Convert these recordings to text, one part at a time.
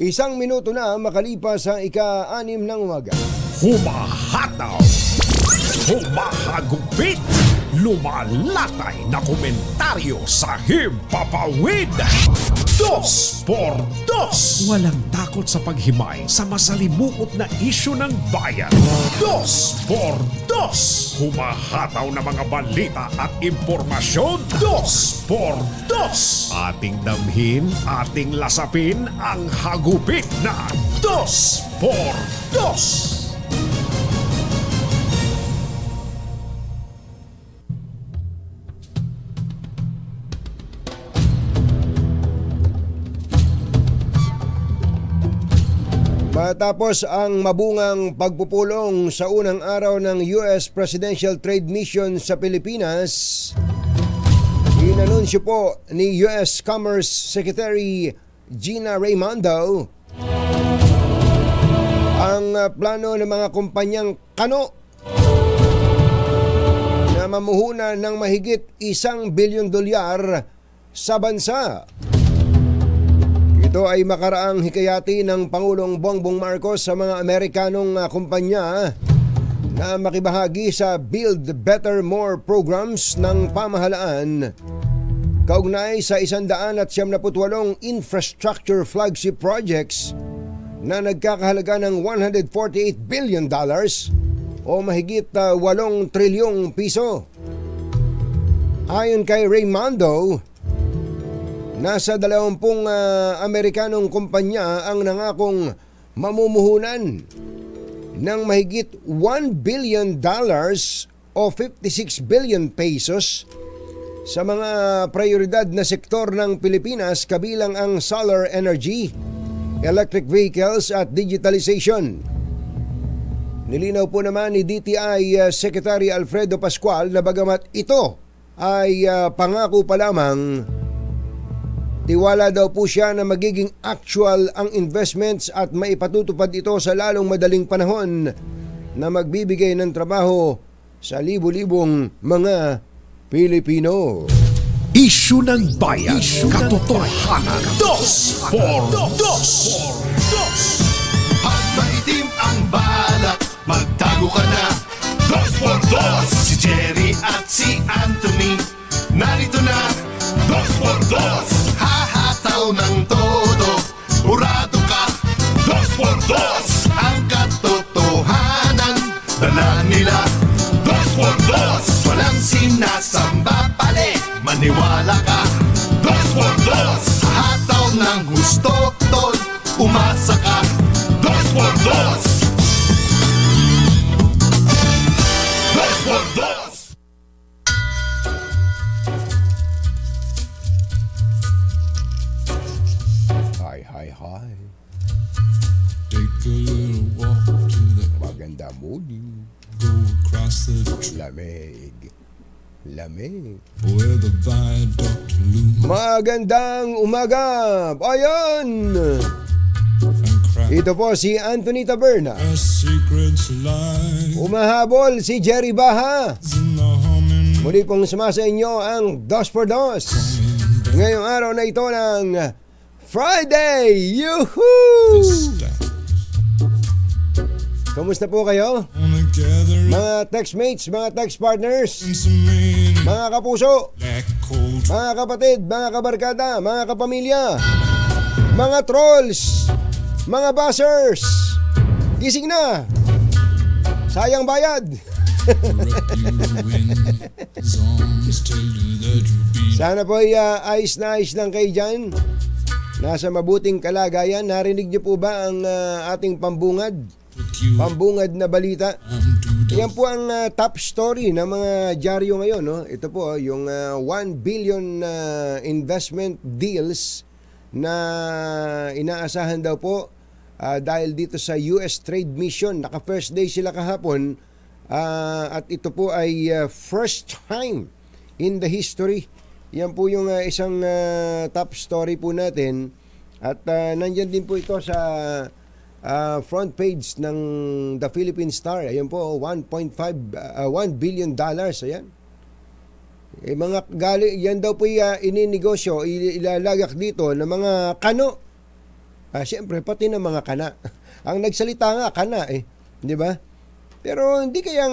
Isang minuto na makalipas sa ika-6 ng umaga. Humahataw, humahagupit, lumalatay na komentaryo sa Himpapawid. 2x2. Walang takot sa paghimay sa masalimuot na isyu ng bayan. 2x2. Humahataw na mga balita at impormasyon. 2x2. Ating damhin, ating lasapin ang hagupit na 2x2. Matapos ang mabungang pagpupulong sa unang araw ng US Presidential Trade Mission sa Pilipinas, inanunsyo po ni US Commerce Secretary Gina Raimondo ang plano ng mga kumpanyang kano na mamuhunan ng mahigit $1 billion sa bansa. Ito ay makaraang hikayati ng Pangulong Bongbong Marcos sa mga Amerikanong kumpanya na makibahagi sa Build Better More programs ng pamahalaan kaugnay sa 178 infrastructure flagship projects na nagkakahalaga ng $148 billion o mahigit 8 trilyong piso. Ayon kay Raimondo, nasa 20 Amerikanong kumpanya ang nangakong mamumuhunan ng mahigit $1 billion o 56 billion pesos sa mga prioridad na sektor ng Pilipinas, kabilang ang solar energy, electric vehicles at digitalization. Nilinaw po naman ni DTI Secretary Alfredo Pascual na bagamat ito ay pangako pa lamang, tiwala daw po siya na magiging actual ang investments at maipatutupad ito sa lalong madaling panahon na magbibigay ng trabaho sa libu-libong mga Pilipino. Isyu ng bayan, katotohanan. 2x2. Pag maitim ang balak, magtago ka na. 2x2. Si Jerry at si Anthony, narito na. 2x2. Hahataw ng todo, urado ka. 2x2. Ang katotohanan, dala nila. 2x2. Walang sinasamba pali, maniwala ka. 2x2. Hataw ng gusto, tol, umasa ka. 2x2. 2x2. Hi. Take a little walk to the Maganda morning. go across the Lamig. where the viaduct looms Magandang umaga! Ayan! and cracks Ito po si Anthony Taberna. where secrets lie Umahabol si Jerry Baha. in the humming Muli pong sumasa inyo ang 2x2 ngayong araw na ito ng Friday! Yuhuu! stacks. Kamusta po kayo? Wanna gather Mga textmates, mga text partners, in some rain mga kapuso, black cold mga kapatid, mga kabarkada, mga kapamilya, mga trolls, mga buzzers, gising na! Sayang bayad! wrap you in his arms, tell you that you'll be Sana po ay ayos na ayos lang kayo dyan. Nasa mabuting kalagayan. Narinig niyo po ba ang ating pambungad? with you. Pambungad na balita. I'm too Yan po ang top story ng mga dyaryo ngayon. No? Ito po yung 1 billion investment deals na inaasahan daw po dahil dito sa US Trade Mission. Naka first day sila kahapon at ito po ay first time in the history. Yan po yung isang top story po natin at nandyan din po ito sa front page ng The Philippine Star. Ayan po, 1 billion dollars. Ayan. Mga yan daw po ininegosyo, ilalagak dito ng mga kano Siyempre, pati ng mga kana. Ang nagsalita nga, kana eh. Di ba? Pero hindi kaya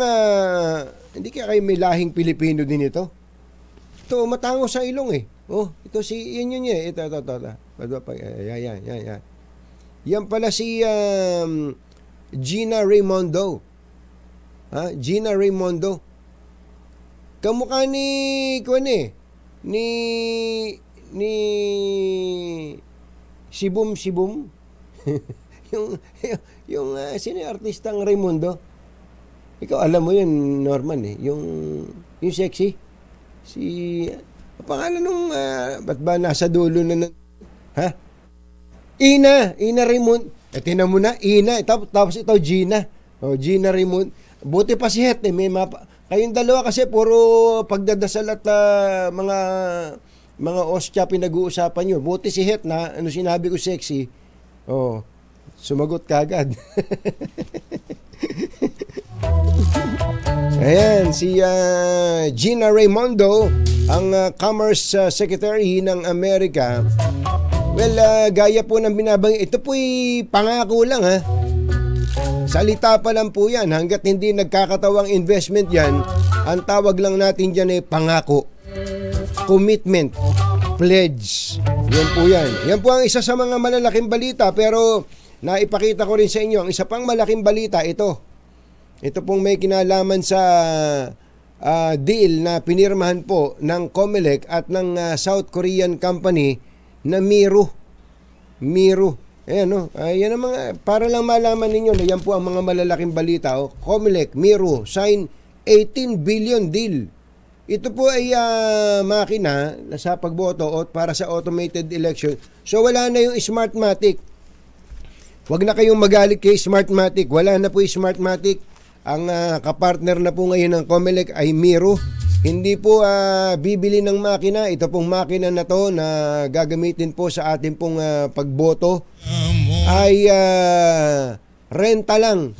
kayo may lahing Pilipino din ito? Ito, matango sa ilong eh. Oh, ito yun eh. Ito. Yan. Yan pala si Gina Raimondo. Gina Raimondo. Kamukha ni Sibum. yung sino yung artistang Raimondo? Ikaw alam mo yun, Norman eh. Yung sexy. Pangalan nung ba't ba nasa dulo na Ina Raymond. Tinan mo na, Ina. Tapos ito, Gina. Gina Raymond. Buti pa si Het eh. Kayong dalawa kasi puro pagdadasal at mga ostya pinag-uusapan nyo. Buti si Het na sinabi ko sexy. Sumagot ka agad. Ayan, si Gina Raimondo, ang Commerce Secretary ng Amerika. Well, gaya po ng binabang, ito po'y pangako lang Salita pa lang po yan. Hanggat hindi nagkakatawang investment yan, ang tawag lang natin dyan ay pangako. Commitment. Pledge. Yan po yan. Yan po ang isa sa mga malalaking balita, pero naipakita ko rin sa inyo, ang isa pang malaking balita, ito. Ito pong may kinalaman sa deal na pinirmahan po ng COMELEC at ng South Korean company na Miro. Ayan, yan ang mga, para lang malaman ninyo na yan po ang mga malalaking balita. COMELEC, Miro, sign 18 billion deal. Ito po ay makina sa pagboto para sa automated election. So wala na yung Smartmatic. Huwag na kayong magalit kay Smartmatic. Wala na po yung Smartmatic. Ang kapartner na po ngayon ng COMELEC ay Miro. Hindi po bibili ng makina. Ito pong makina na to na gagamitin po sa ating pong pagboto ay renta lang.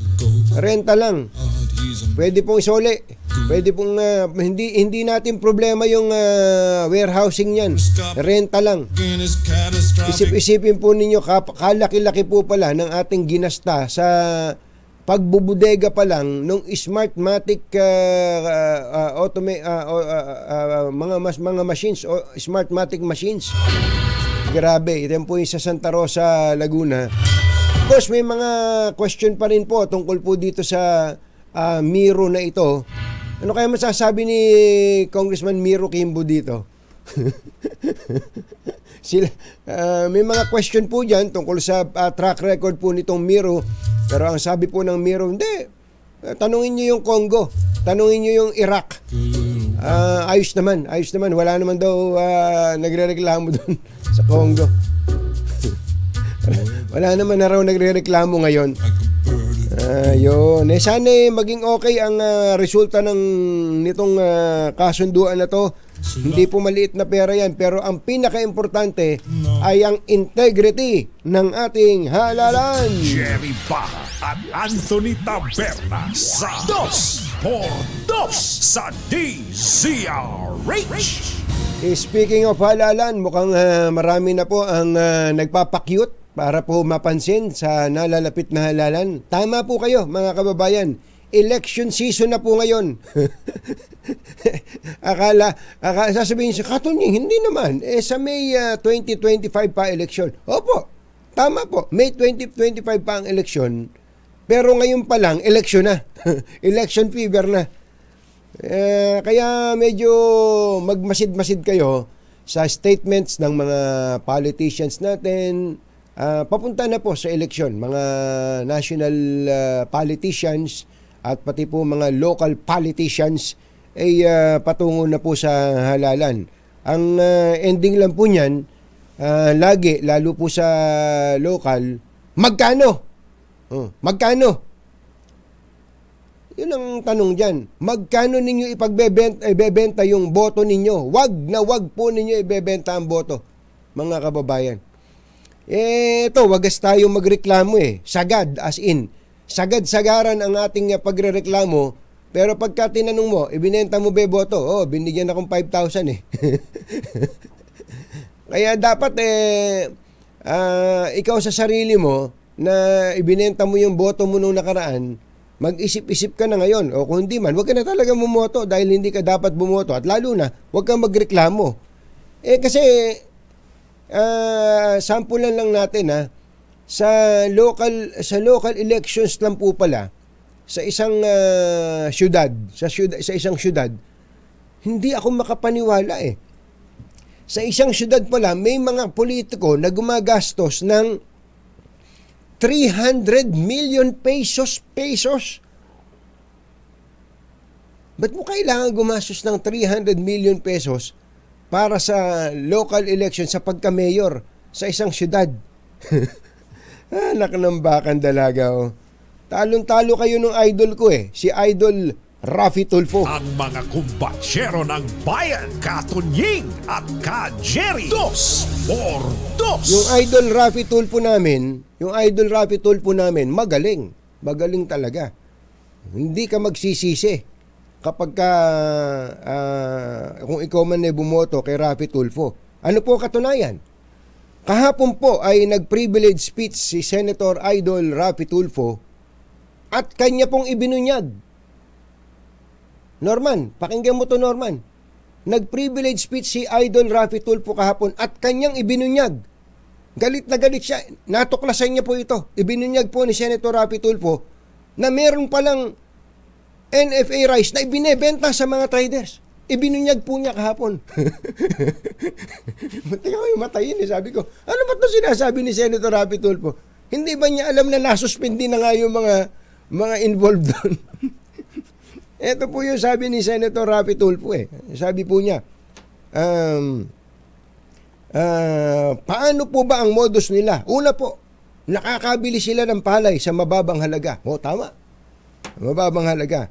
Pwede pong isole. Pwede pong hindi natin problema yung warehousing niyan. Renta lang. Isip-isipin po ninyo, kalaki-laki po pala ng ating ginasta sa pagbubudega pa lang nung Smartmatic mga machines o Smartmatic machines. Grabe, ito po yung sa Santa Rosa, Laguna. Of course, may mga question pa rin po tungkol po dito sa Miro na ito. Ano kaya masasabi ni Congressman Miro Kimbo dito? May mga question po dyan tungkol sa track record po nitong Miro. Pero ang sabi po ng Miro, hindi. Tanungin nyo yung Congo. Tanungin nyo yung Iraq. Ayos naman. Wala naman daw nagre-reklamo doon sa Congo. Wala naman na raw nagre-reklamo ngayon. Yun. Sana maging okay ang resulta nitong kasunduan na to. Hindi po maliit na pera yan, pero ang pinaka-importante ay ang integrity ng ating halalan. Jerry Baja at Anthony Taberna sa 2x2 sa DZRH. Speaking of halalan, mukhang marami na po ang nagpapakyut para po mapansin sa nalalapit na halalan. Tama po kayo, mga kababayan. Election season na po ngayon. akala sasabihin siya, Katunying, hindi naman. Sa May 2025 pa election. Opo, tama po. May 2025 pa ang election. Pero ngayon pa lang, election na. Election fever na. Kaya medyo magmasid-masid kayo sa statements ng mga politicians natin. Papunta na po sa election. Mga national politicians at pati po mga local politicians ay patungo na po sa halalan. Ang ending lang po niyan, lagi, lalo po sa local, magkano? Magkano? Yun ang tanong dyan. Magkano ninyo ibebenta yung boto ninyo? Wag po ninyo ibebenta ang boto, mga kababayan. Ito, wagas tayo magreklamo Sagad, as in. Sagad-sagaran ang ating pagrereklamo, pero pagka tinanong mo, ibinenta mo ba boto? Binigyan akong 5,000 Kaya dapat ikaw sa sarili mo na ibinenta mo yung boto mo nung nakaraan, mag-isip-isip ka na ngayon. O kung hindi man, huwag ka na talaga bumoto dahil hindi ka dapat bumoto. At lalo na, huwag kang magreklamo. Kasi, sampulan lang natin sa local elections lang po pala, sa isang syudad, sa isang syudad, hindi ako makapaniwala Sa isang syudad pala, may mga politiko na gumagastos ng 300 million pesos. Ba't mo kailangan gumastos ng 300 million pesos para sa local election, sa pagka-mayor sa isang syudad? Anak ng bakang dalaga. Talong-talo kayo ng idol ko si Idol Raffy Tulfo. Ang mga kumbatsero ng bayan, Katunying at Ka-Jerry. 2x2. Yung Idol Raffy Tulfo namin, magaling. Magaling talaga. Hindi ka magsisisi kapag kung ikaw man ay bumoto kay Raffy Tulfo. Ano po katunayan? Kahapon po ay nag-privilege speech si Senator Idol Raffy Tulfo at kanya pong ibinunyag. Norman, pakinggan mo to, Norman. Nag-privilege speech si Idol Raffy Tulfo kahapon at kanyang ibinunyag. Galit na galit siya. Natuklasan niya po ito. Ibinunyag po ni Senator Raffy Tulfo na meron palang NFA rice na ibinebenta sa mga traders. Ibinunyag po niya kahapon. Muntik ako yung matayin Sabi ko, ano ba ito sinasabi ni Senator Raffy Tulfo? Hindi ba niya alam na nasuspindi na nga yung mga involved doon? Ito po yung sabi ni Senator Raffy Tulfo Sabi po niya, paano po ba ang modus nila? Una po, nakakabili sila ng palay sa mababang halaga. Tama. Mababang halaga.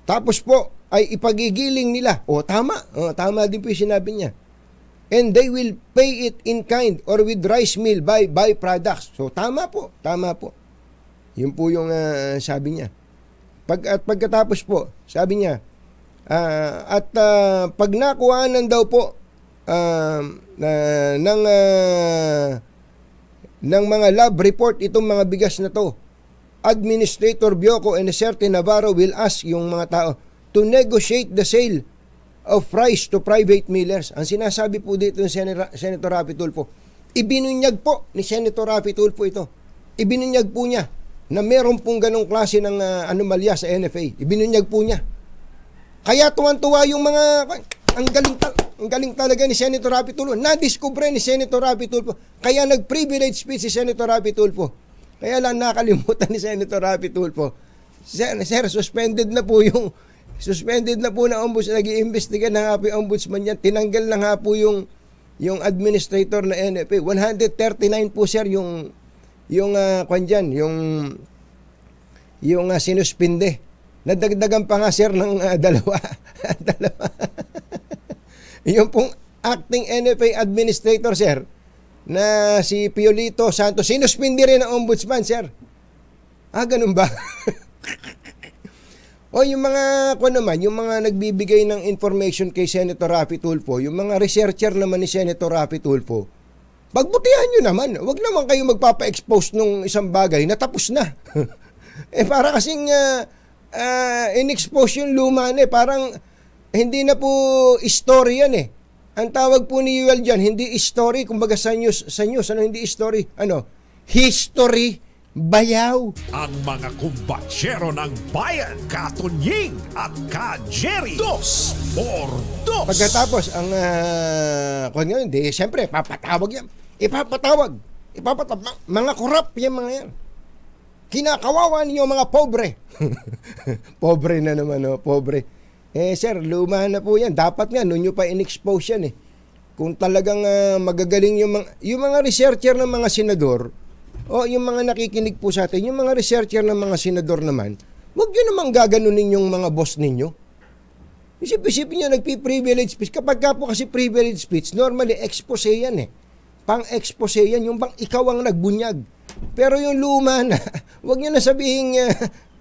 Tapos po, ay ipagigiling nila. Tama. Tama din po yung sinabi niya. And they will pay it in kind or with rice meal by byproducts. So, tama po. Yun po yung sabi niya. Pagkatapos po, sabi niya, pag nakuhanan daw po ng mga lab report itong mga bigas na to, Administrator Bioco and a certain Navarro will ask yung mga tao to negotiate the sale of rice to private millers. Ang sinasabi po dito ng Senator Raffy Tulfo, ibinunyag po ni Senator Raffy Tulfo ito. Ibinunyag po niya na meron pong ganong klase ng anomalya sa NFA. Ibinunyag po niya. Kaya tuwan-tuwa yung mga... Ang galing talaga ni Senator Raffy Tulfo. Nadiskubre ni Senator Raffy Tulfo. Kaya nag-privilege speech si Senator Raffy Tulfo. Kaya lang nakalimutan ni Senator Raffy Tulfo. Sir, suspended na po na ombudsman. Nag-iimbestiga na nga po yung ombudsman niya. Tinanggal na nga po yung administrator na NFA. 139 po, sir, yung sinuspinde. Nadagdagan pa nga, sir, ng dalawa. Yung pong acting NFA administrator, sir, na si Piolito Santos, sinuspindi rin ng ombudsman, sir. Ganun ba? Yung mga yung mga nagbibigay ng information kay Senator Raffy Tulfo, yung mga researcher naman ni Senator Raffy Tulfo, pagbutihan nyo naman. Huwag naman kayo magpapa-expose nung isang bagay na tapos na. Para kasing in-expose yung luma na parang hindi na po story yan Ang tawag po ni Yuel dyan, hindi story. Kumbaga sa news, hindi story. History bayaw. Ang mga kumbatsero ng bayan, Katunying at Ka-Jerry. 2x2. Pagkatapos, siyempre, papatawag yan. Ipapatawag. Mga korap yan, mga yan. Kinakawawa ninyo mga pobre. Pobre na naman, pobre. Sir, luma na po yan. Dapat nga, noon nyo pa in-expose yan Kung talagang magagaling yung mga researcher ng mga senador, yung mga nakikinig po sa atin, yung mga researcher ng mga senador naman, huwag nyo naman gaganunin yung mga boss ninyo. Isip-isipin nyo, nagpi-privilege speech. Kapag ka po kasi privilege speech, normally expose yan Pang-expose yan, yung bang ikaw ang nagbunyag. Pero yung luma na, huwag nyo na sabihin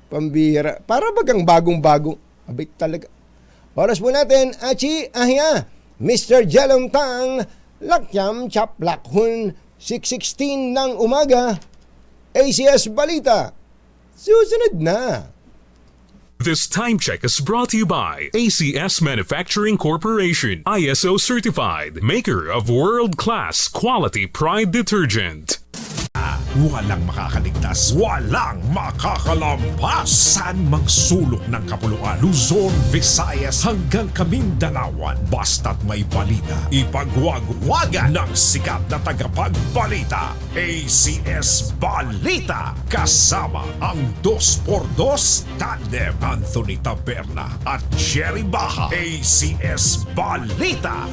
pambira. Para bagang bagong-bago. Abay talaga. Oras po natin, Achi Ahya, Mr. Jalong Tang, Lakyam Chap Lakhun, 6:16 ng umaga, ACS Balita. Susunod na. This time check is brought to you by ACS Manufacturing Corporation, ISO certified, maker of world-class quality Pride detergent. Walang makakaligtas, walang makakalampas. Saan mang sulok ng kapuluan, Luzon, Visayas hanggang Kamindalawan. Basta't may balita, ipagwagwagan ng sikat na tagapagbalita. ACS Balita. Kasama ang 2x2 tandem Anthony Taberna at Jerry Baha. ACS Balita.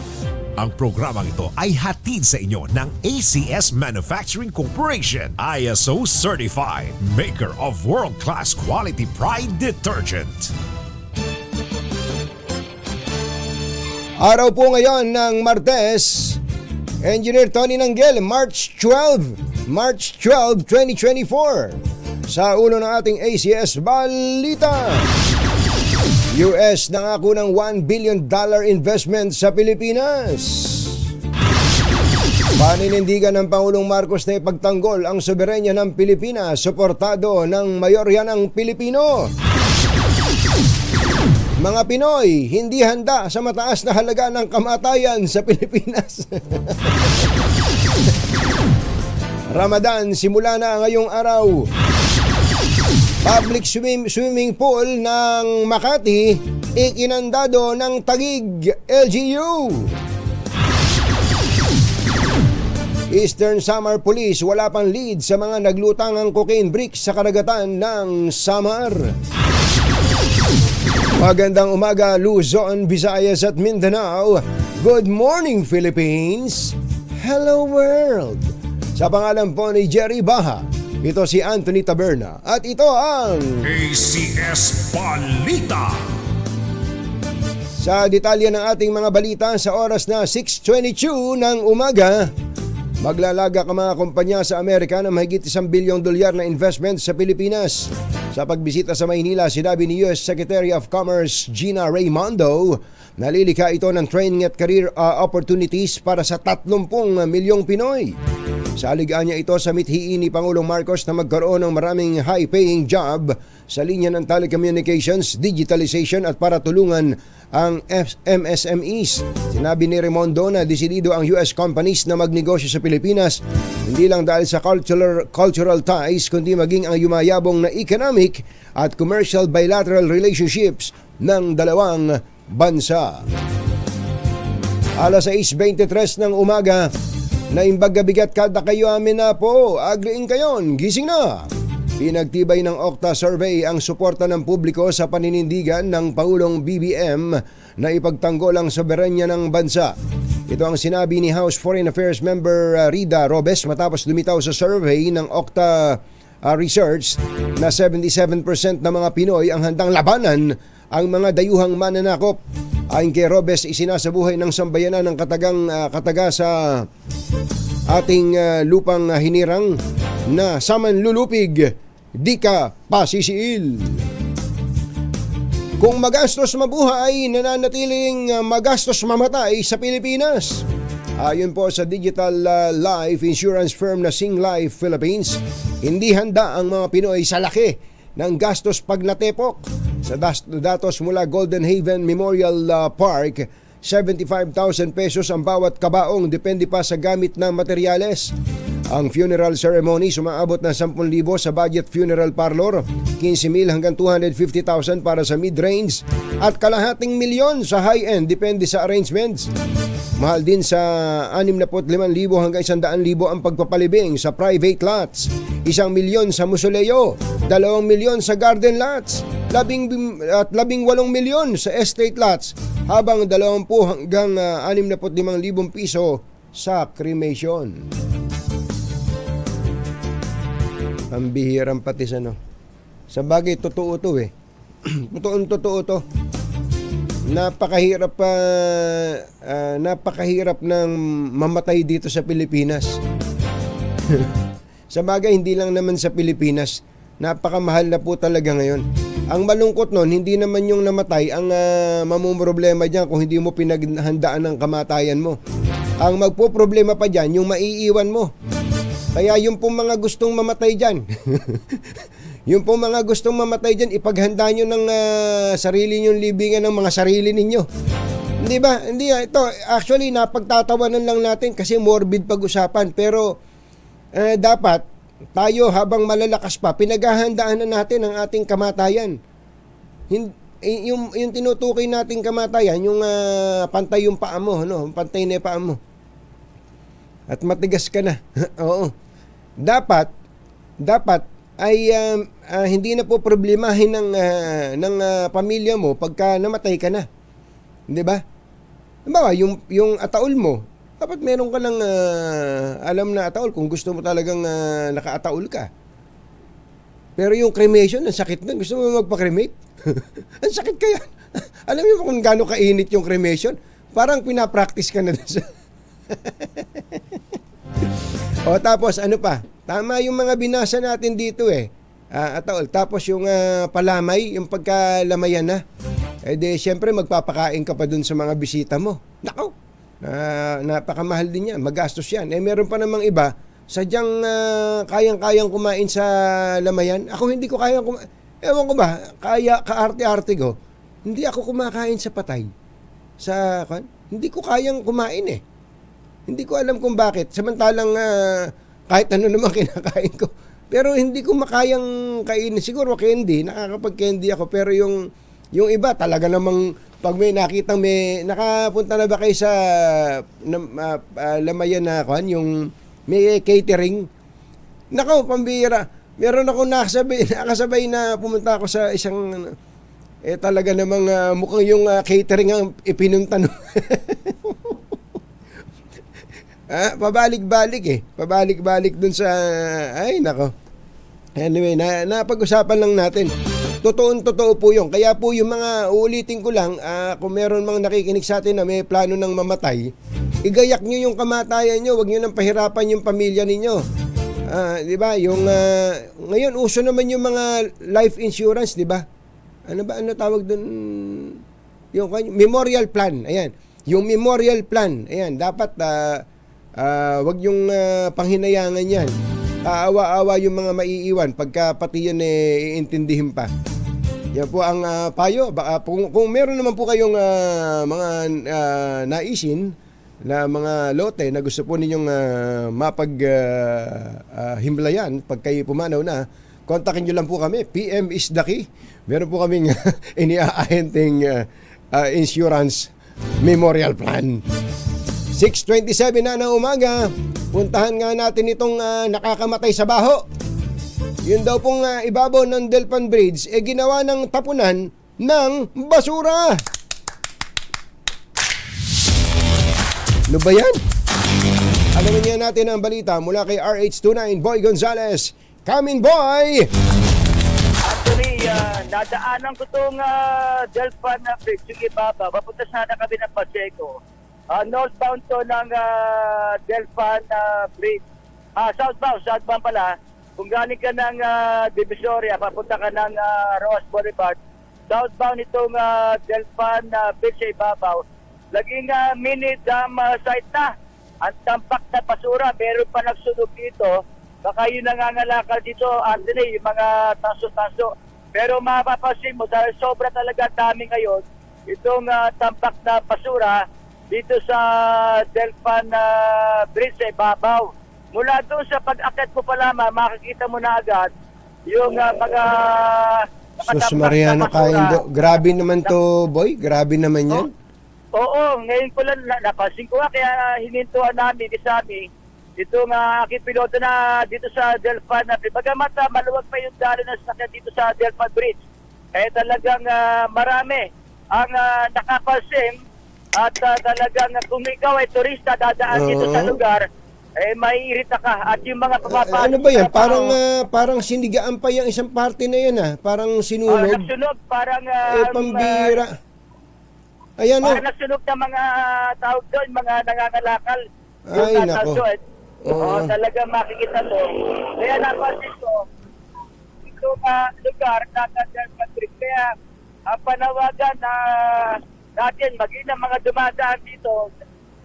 Ang programang ito ay hatid sa inyo ng ACS Manufacturing Corporation, ISO certified, maker of world-class quality Pride detergent. Araw po ngayon ng Martes, Engineer Tony Nanggel, March 12, 2024. Sa ulo ng ating ACS Balita. US nangako ng $1 billion investment sa Pilipinas. Paninindigan ng Pangulong Marcos na ipagtanggol ang soberenya ng Pilipinas, suportado ng mayorya ng Pilipino. Mga Pinoy, hindi handa sa mataas na halaga ng kamatayan sa Pilipinas. Ramadan, simula na ngayong araw. Public swimming pool ng Makati, ikinandado ng Taguig, LGU. Eastern Samar Police wala pang lead sa mga naglutangang cocaine bricks sa karagatan ng Samar. Magandang umaga, Luzon, Visayas at Mindanao. Good morning, Philippines. Hello, world. Sa pangalan po ni Jerry Baha, ito si Anthony Taberna at ito ang ACS Balita. Sa detalye ng ating mga balita sa oras na 6:22 ng umaga, maglalaga ang mga kumpanya sa Amerika ng mahigit $1 billion na investment sa Pilipinas. Sa pagbisita sa Maynila, sinabi ni US Secretary of Commerce Gina Raimondo, nalilikha ito ng training at career opportunities para sa 30 milyong Pinoy. Sa aligaan niya ito sa mithiin ni Pangulong Marcos na magkaroon ng maraming high-paying job sa linya ng telecommunications, digitalization at para tulungan ang MSMEs. Sinabi ni Raimondo na desidido ang US companies na magnegosyo sa Pilipinas hindi lang dahil sa cultural ties kundi maging ang yumayabong na economic at commercial bilateral relationships ng dalawang bansa. Alas 6:23 ng umaga, naimbag bigat kada kayo amin na po, agriin kayon, gising na. Pinagtibay ng Okta Survey ang suporta ng publiko sa paninindigan ng Pangulong BBM na ipagtanggol ang soberanya ng bansa. Ito ang sinabi ni House Foreign Affairs Member Rida Robes matapos lumitaw sa survey ng Okta Research na 77% ng mga Pinoy ang handang labanan ang mga dayuhang mananakop. Ayon kay Robes, isinasabuhay ng sambayanan ng kataga sa ating lupang hinirang na samanlulupig, di ka pasisiil. Kung magastos mabuhay, nananatiling magastos mamatay sa Pilipinas. Ayon po sa digital life insurance firm na Singlife Philippines, hindi handa ang mga Pinoy sa laki ng gastos pag natepok. Sa datos mula Golden Haven Memorial Park, 75,000 pesos ang bawat kabaong, depende pa sa gamit na materyales. Ang funeral ceremony sumaabot na 10,000 sa budget funeral parlor, 15,000 hanggang 250,000 para sa mid-range at kalahating milyon sa high-end, depende sa arrangements. Mahal din sa 65,000 hanggang 100,000 ang pagpapalibing sa private lots, 1 milyon sa musoleo, 2 milyon sa garden lots, 18 milyon sa estate lots, habang 20 hanggang 65,000 piso sa cremation. Ang bihirang patis Sa bagay, totoo to eh. Totoo to. Napakahirap ng mamatay dito sa Pilipinas. Sa bagay, hindi lang naman sa Pilipinas. Napakamahal na po talaga ngayon. Ang malungkot nun, hindi naman yung namatay ang mamumroblema dyan kung hindi mo pinaghandaan ng kamatayan mo. Ang magpo-problema pa dyan, yung maiiwan mo. Kaya yung pong mga gustong mamatay dyan, yung pong mga gustong mamatay dyan, ipaghanda nyo ng sarili nyong libingan ng mga sarili ninyo. Hindi ba? Hindi, ito, actually, napagtatawanan lang natin kasi morbid pag-usapan. Pero, dapat, tayo habang malalakas pa, pinaghahandaan na natin ang ating kamatayan. Yung tinutukoy nating kamatayan, yung pantay yung paa mo, no? Pantay na yung paa mo. At matigas ka na. Oo. Dapat ay hindi na po problemahin ng pamilya mo pagka namatay ka na. 'Di ba? Halimbawa, yung ataol mo, dapat meron ka ng alam na ataol kung gusto mo talagang naka-ataol ka. Pero yung cremation, ang sakit nun. Gusto mo magpa-cremate? Ang sakit kaya. Alam mo kung gaano kainit yung cremation? Parang pinapractice ka na dun sa... O tapos ano pa? Tama yung mga binasa natin dito ataol. Tapos yung palamay, yung pagkalamayan na. Siyempre magpapakain ka pa dun sa mga bisita mo. Nako! Napakamahal din yan. Magastos yan. Meron pa namang iba, sadyang kayang-kayang kumain sa lamayan. Ako hindi ko kayang kumain. Ewan ko ba, kaarte-arte ko, hindi ako kumakain sa patay. Hindi ko kayang kumain Hindi ko alam kung bakit. Samantalang kahit ano naman kinakain ko. Pero hindi ko makayang kainin. Siguro candy, nakakapag-candy ako. Pero yung iba talaga namang pag may nakitang nakapunta na ba kayo sa lamayan na yung may catering? Nako, pambira. Meron ako nakasabay na pumunta ako sa isang talaga namang mukhang yung catering ang ipinunta no. Pabalik-balik Pabalik-balik dun sa ay nako. Anyway, napag-usapan lang natin. Totoo po yun. Kaya po yung mga uulitin ko lang, kung meron mga nakikinig sa atin na may plano ng mamatay, igayak nyo yung kamatayan nyo, huwag nyo nang pahirapan yung pamilya ninyo. Di ba? Yung ngayon uso naman yung mga life insurance, di ba? Ano tawag doon? Yung memorial plan. Ayan. Yung memorial plan. Ayan, dapat wag yung panghinayangan yan. Kaawa-awa yung mga maiiwan pagka pati yan iintindihin pa. Yan po ang payo. Kung meron naman po kayong mga naisin na mga lote na gusto po ninyong himlayan pag kayo pumanaw na, kontakin nyo lang po kami. PM is the key. Meron po kaming iniaahenting insurance memorial plan. 6:27 na ng umaga. Puntahan nga natin itong nakakamatay sa baho. Yun daw pong ibabaw ng Delpan Bridge ginawa ng tapunan ng basura. Ano ba yan? Alamin niya natin ang balita mula kay RH29 Boy Gonzales. Come in, boy! Actually, nadaanan ko itong Delpan Bridge, yung ibaba. Papunta sana kami ng Pacheco. Northbound to ng Delpan Bridge. Southbound pala. Kung galing ka ng Divisoria, papunta ka ng Roas Boulevard. Southbound itong Delpan Bridge sa ibabaw. Laging mini dam site na. Ang tampak na basura, meron pa nagsunog dito. Baka yung nangangalakal dito, Anthony, yung mga taso-taso. Pero mapapansin mo, dahil sobra talaga dami ngayon, itong tampak na basura dito sa Delpan Bridge sa ibabaw. Mula doon sa pag-akit mo pa lamang, makikita mo na agad yung mga Sus Mariano Kaindo. Grabe naman to, boy. Grabe naman yan. Oo, ngayon ko lang napansin ko kaya hinintuan namin isami itong aking piloto na dito sa Delpan Bridge. Bagamat maluwag pa yung dali ng sakyan dito sa Delpan Bridge. Talagang marami ang nakapansin at talagang kung ikaw ay turista dadaan dito sa lugar, maiirita ka at yung mga papapasok. Ano ba yan? Parang sinigaan pa yung isang parte na yan Parang sinunog. Nagsunog, parang pambira. Ayan parang nagsunog na mga tawag doon, mga nangangalakal. Ay, nako. Talaga makikita to. Kaya napansin ko, itong lugar na Delpan Bridge. Kaya ang panawagan na natin, maging ng mga dumadaan dito,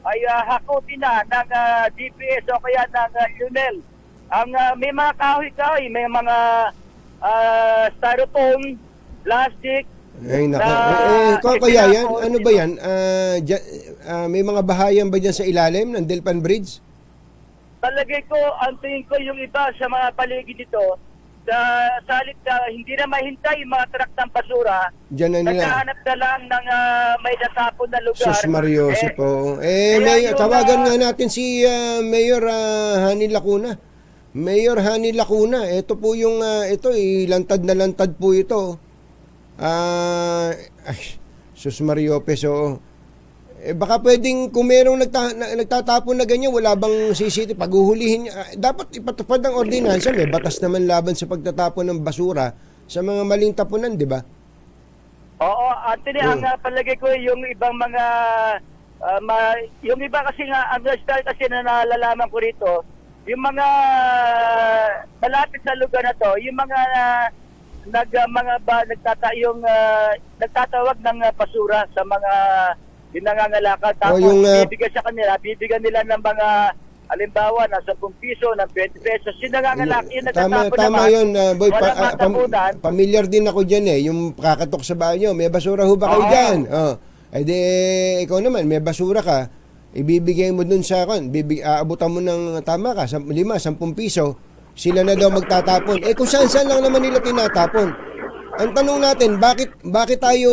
ay hakutin na ng DPS o kaya ng UNEL. May mga kahoy-kahoy, may mga styrofoam, plastic. Ay, nako. Na- Kaya yan, ano ba yan? May mga bahayan ba dyan sa ilalim ng Delpan Bridge? Talagay ko, ang tingin ko yung iba sa mga paligid dito, sa salit na hindi na mahintay yung mga truck ng basura, Diyan na nila. naghahanap na lang ng may natapon na lugar. Sus Mariose po. kaya Mayor, yung, tawagan nga natin si Mayor Hani Lacuna. Mayor Hani Lacuna. Ito po yung, lantad na lantad po ito. Sus Mariopes, oo. Baka pwedeng kung merong nagtatapon na ganyan, wala bang CCTV, paghuhulihin niya. Dapat ipatupad ang ordinansa. May batas naman laban sa pagtatapon ng basura sa mga maling tapunan, di ba? Oo, Anthony, ang palagay ko yung ibang mga, yung iba kasi nga, ang style kasi na nalalaman ko rito, yung mga malapit sa lugar na to, yung mga nagtatawag ng basura sa mga yung nangangalakal. Tapos bibigyan nila ng mga halimbawa na 10 piso, ng 20 pesos. Yung nangangalakal, yung nagtatapon Tama yun, boy. walang matapunan. Pamilyar din ako dyan yung kakatok sa bahay nyo. May basura ho ba kayo dyan? Eh di, ikaw naman, may basura ka. Ibibigay mo dun sa aabutan mo ng tama ka, 5, 10 piso. Sila na daw magtatapon. Kung saan-saan lang naman nila tinatapon. Ang tanong natin, bakit tayo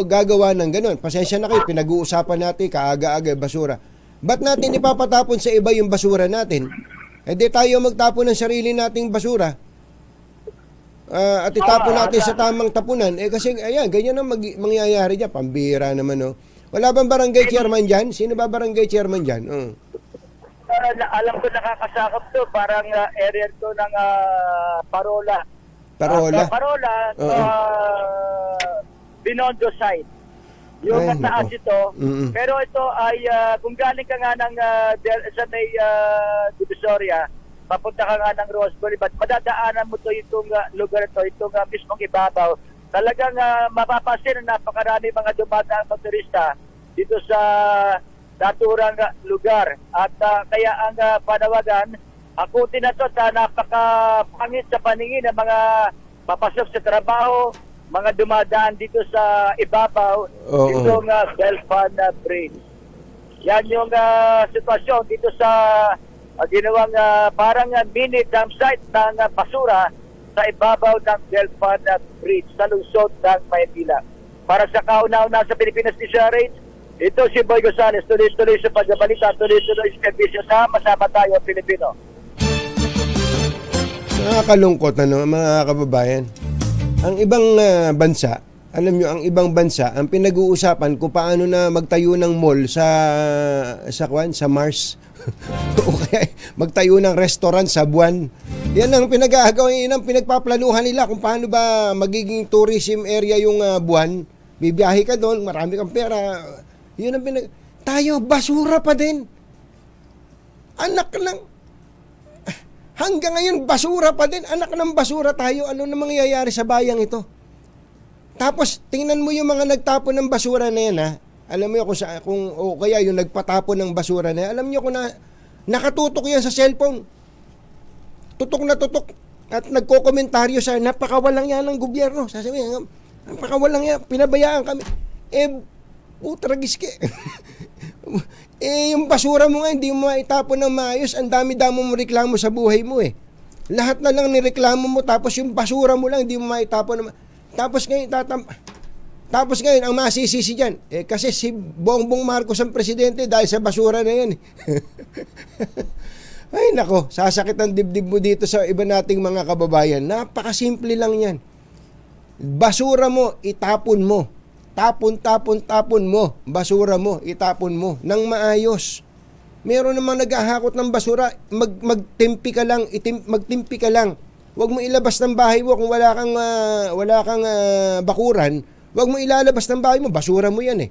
gagawa ng ganun? Pasensya na kayo, pinag-uusapan natin kaaga-aga basura. Ba't natin ipapatapon sa iba yung basura natin? Di tayo magtapon ng sarili nating basura. At itapon natin sa tamang tapunan. Kasi ayan, ganyan ang mangyayari dyan. Pambira naman, no? Wala bang barangay chairman dyan? Sino ba barangay chairman dyan? Alam ko nakakasakop to, parang area to ng Parola. Parola? Parola, Binondo side. Yung Ay, nataas nako. ito. Mm-mm. Pero ito ay, kung galing ka nga ng sa may Divisoria, papunta ka nga ng Rose Boulevard, madadaanan mo to itong lugar ito, itong mismong ibabaw. Talagang mapapansin na napakarami mga dumadaang motorista dito sa naturang lugar. At kaya ang panawagan, akutin na to sa napakapangit sa paningin ng mga papasok sa trabaho, mga dumadaan dito sa ibabaw, itong Delpan Bridge. Yan yung sitwasyon dito sa ginawang parang mini dump site ng basura sa ibabaw ng Delpan Bridge sa lungsod ng Maynila. Para sa kauna-una sa Pilipinas DZRH, ito si Boy Gonzales, tuloy-tuloy sa pagbabalita, tuloy-tuloy sa servisyo, sama tayo Pilipino. Nakakalungkot mga kababayan. Ang ibang bansa, alam nyo, ang ibang bansa, ang pinag-uusapan kung paano na magtayo ng mall sa Mars. O kaya magtayo ng restaurant sa buwan. Yan ang pinag-aagaw, yan ang pinagpaplanuhan nila kung paano ba magiging tourism area yung buwan. Bibiyahe ka doon, marami kang pera. Yun ang tayo, basura pa din. Anak lang. Hanggang ngayon, basura pa din. Anak ng basura tayo. Ano na mangyayari sa bayang ito? Tapos, tingnan mo yung mga nagtapon ng basura na yan, ha? Alam mo yun o kaya yung nagpatapon ng basura na yan. Alam nyo kung nakatutok yan sa cellphone. Tutok na tutok. At nagko-komentaryo sa napakawalang yan ng gobyerno. Sasabihin, napakawalang yan. Pinabayaan kami. Utragiske. Yung basura mo nga, hindi mo maitapon ng maayos. Ang dami-dami mo reklamo sa buhay mo eh. Lahat na lang nireklamo mo, tapos yung basura mo lang, hindi mo maitapon. Tapos ngayon, ang masisisi dyan, kasi si Bongbong Marcos ang presidente dahil sa basura na yan. Ay nako, sasakit ang dibdib mo dito sa iba nating mga kababayan. Napakasimple lang yan. Basura mo, itapon mo. Tapon mo. Basura mo, itapon mo. Nang maayos. Meron namang naghahakot ng basura, magtimpi ka lang. Huwag mo ilabas ng bahay mo kung wala kang bakuran. Huwag mo ilalabas ng bahay mo, basura mo yan eh.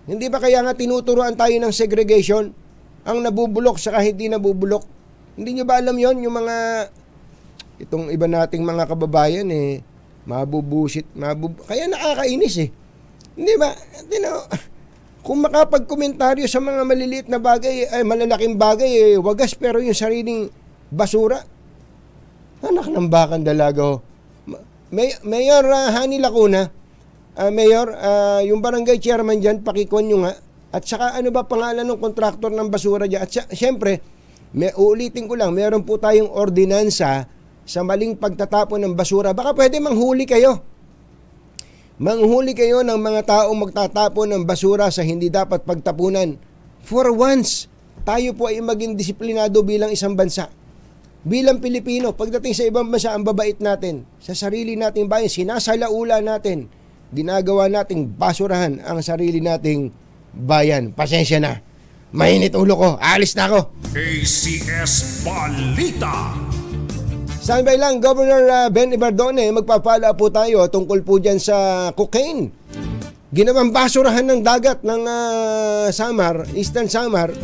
Hindi ba kaya nga tinuturuan tayo ng segregation? Ang nabubulok saka hindi nabubulok. Hindi nyo ba alam yon yung mga itong iba nating mga kababayan mabubusit, kaya nakakainis eh. Hindi ba? Kung makapagkomentaryo sa mga maliliit na bagay, ay malalaking bagay, wagas, pero yung sariling basura, anak ng bakang dalaga. Mayor Hani Lacuna, Mayor, yung barangay chairman dyan, pakikuan nyo nga. At saka ano ba pangalan ng kontraktor ng basura dyan? At syempre, uulitin ko lang, meron po tayong ordinansa sa maling pagtatapon ng basura. Baka pwede manghuli kayo. Manghuli kayo ng mga taong magtatapon ng basura sa hindi dapat pagtapunan. For once, tayo po ay maging disiplinado bilang isang bansa. Bilang Pilipino, pagdating sa ibang bansa, ang babait natin. Sa sarili nating bayan, sinasalaula natin. Ginagawa nating basurahan ang sarili nating bayan. Pasensya na. Mainit ulo ko. Alis na ako. ACS Balita. Standby lang, Governor Ben Ibardone, magpapala po tayo tungkol po dyan sa cocaine. Ginawang basurahan ng dagat ng Samar, Eastern Samar,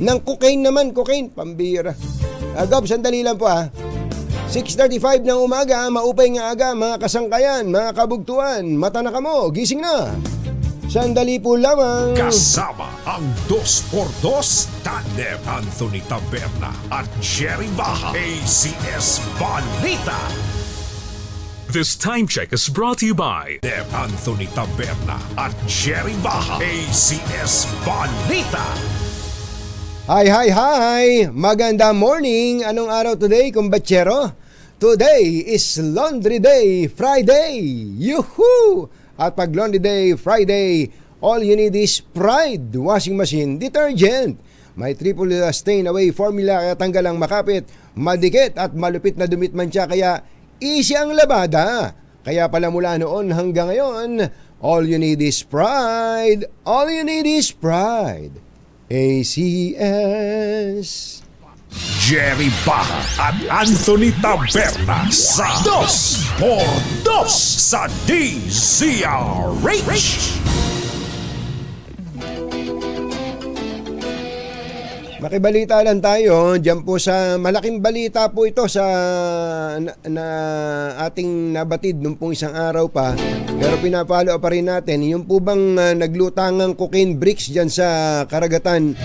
ng cocaine naman, cocaine, pambira. Gov, sandali lang po 6:35 ng umaga, maupay nga aga, mga kasangkayan, mga kabugtuan, mata na kamo, gising na. Sandali po lamang. Kasama ang 2x2 tandem Anthony Taberna at Jerry Baja. ACS Balita. This time check is brought to you by Deb Anthony Taberna at Jerry Baja. ACS Balita. Hi! Maganda morning! Anong araw today, kumbatsero? Today is Laundry Day Friday! Yuhu! At pag Laundry Day Friday, all you need is Pride Washing Machine Detergent. May triple stain away formula kaya tanggal ang makapit, madikit at malupit na dumitmantsa kaya easy ang labada. Kaya pala mula noon hanggang ngayon, all you need is Pride. All you need is Pride. ACS. Jerry Baja at Anthony Taberna sa 2x2 sa DZRH. Makibalita lang tayo, diyan po sa malaking balita po ito sa na ating nabatid nung pong isang araw pa. Pero pinapalo pa rin natin, yung po bang naglutangang cocaine bricks diyan sa karagatan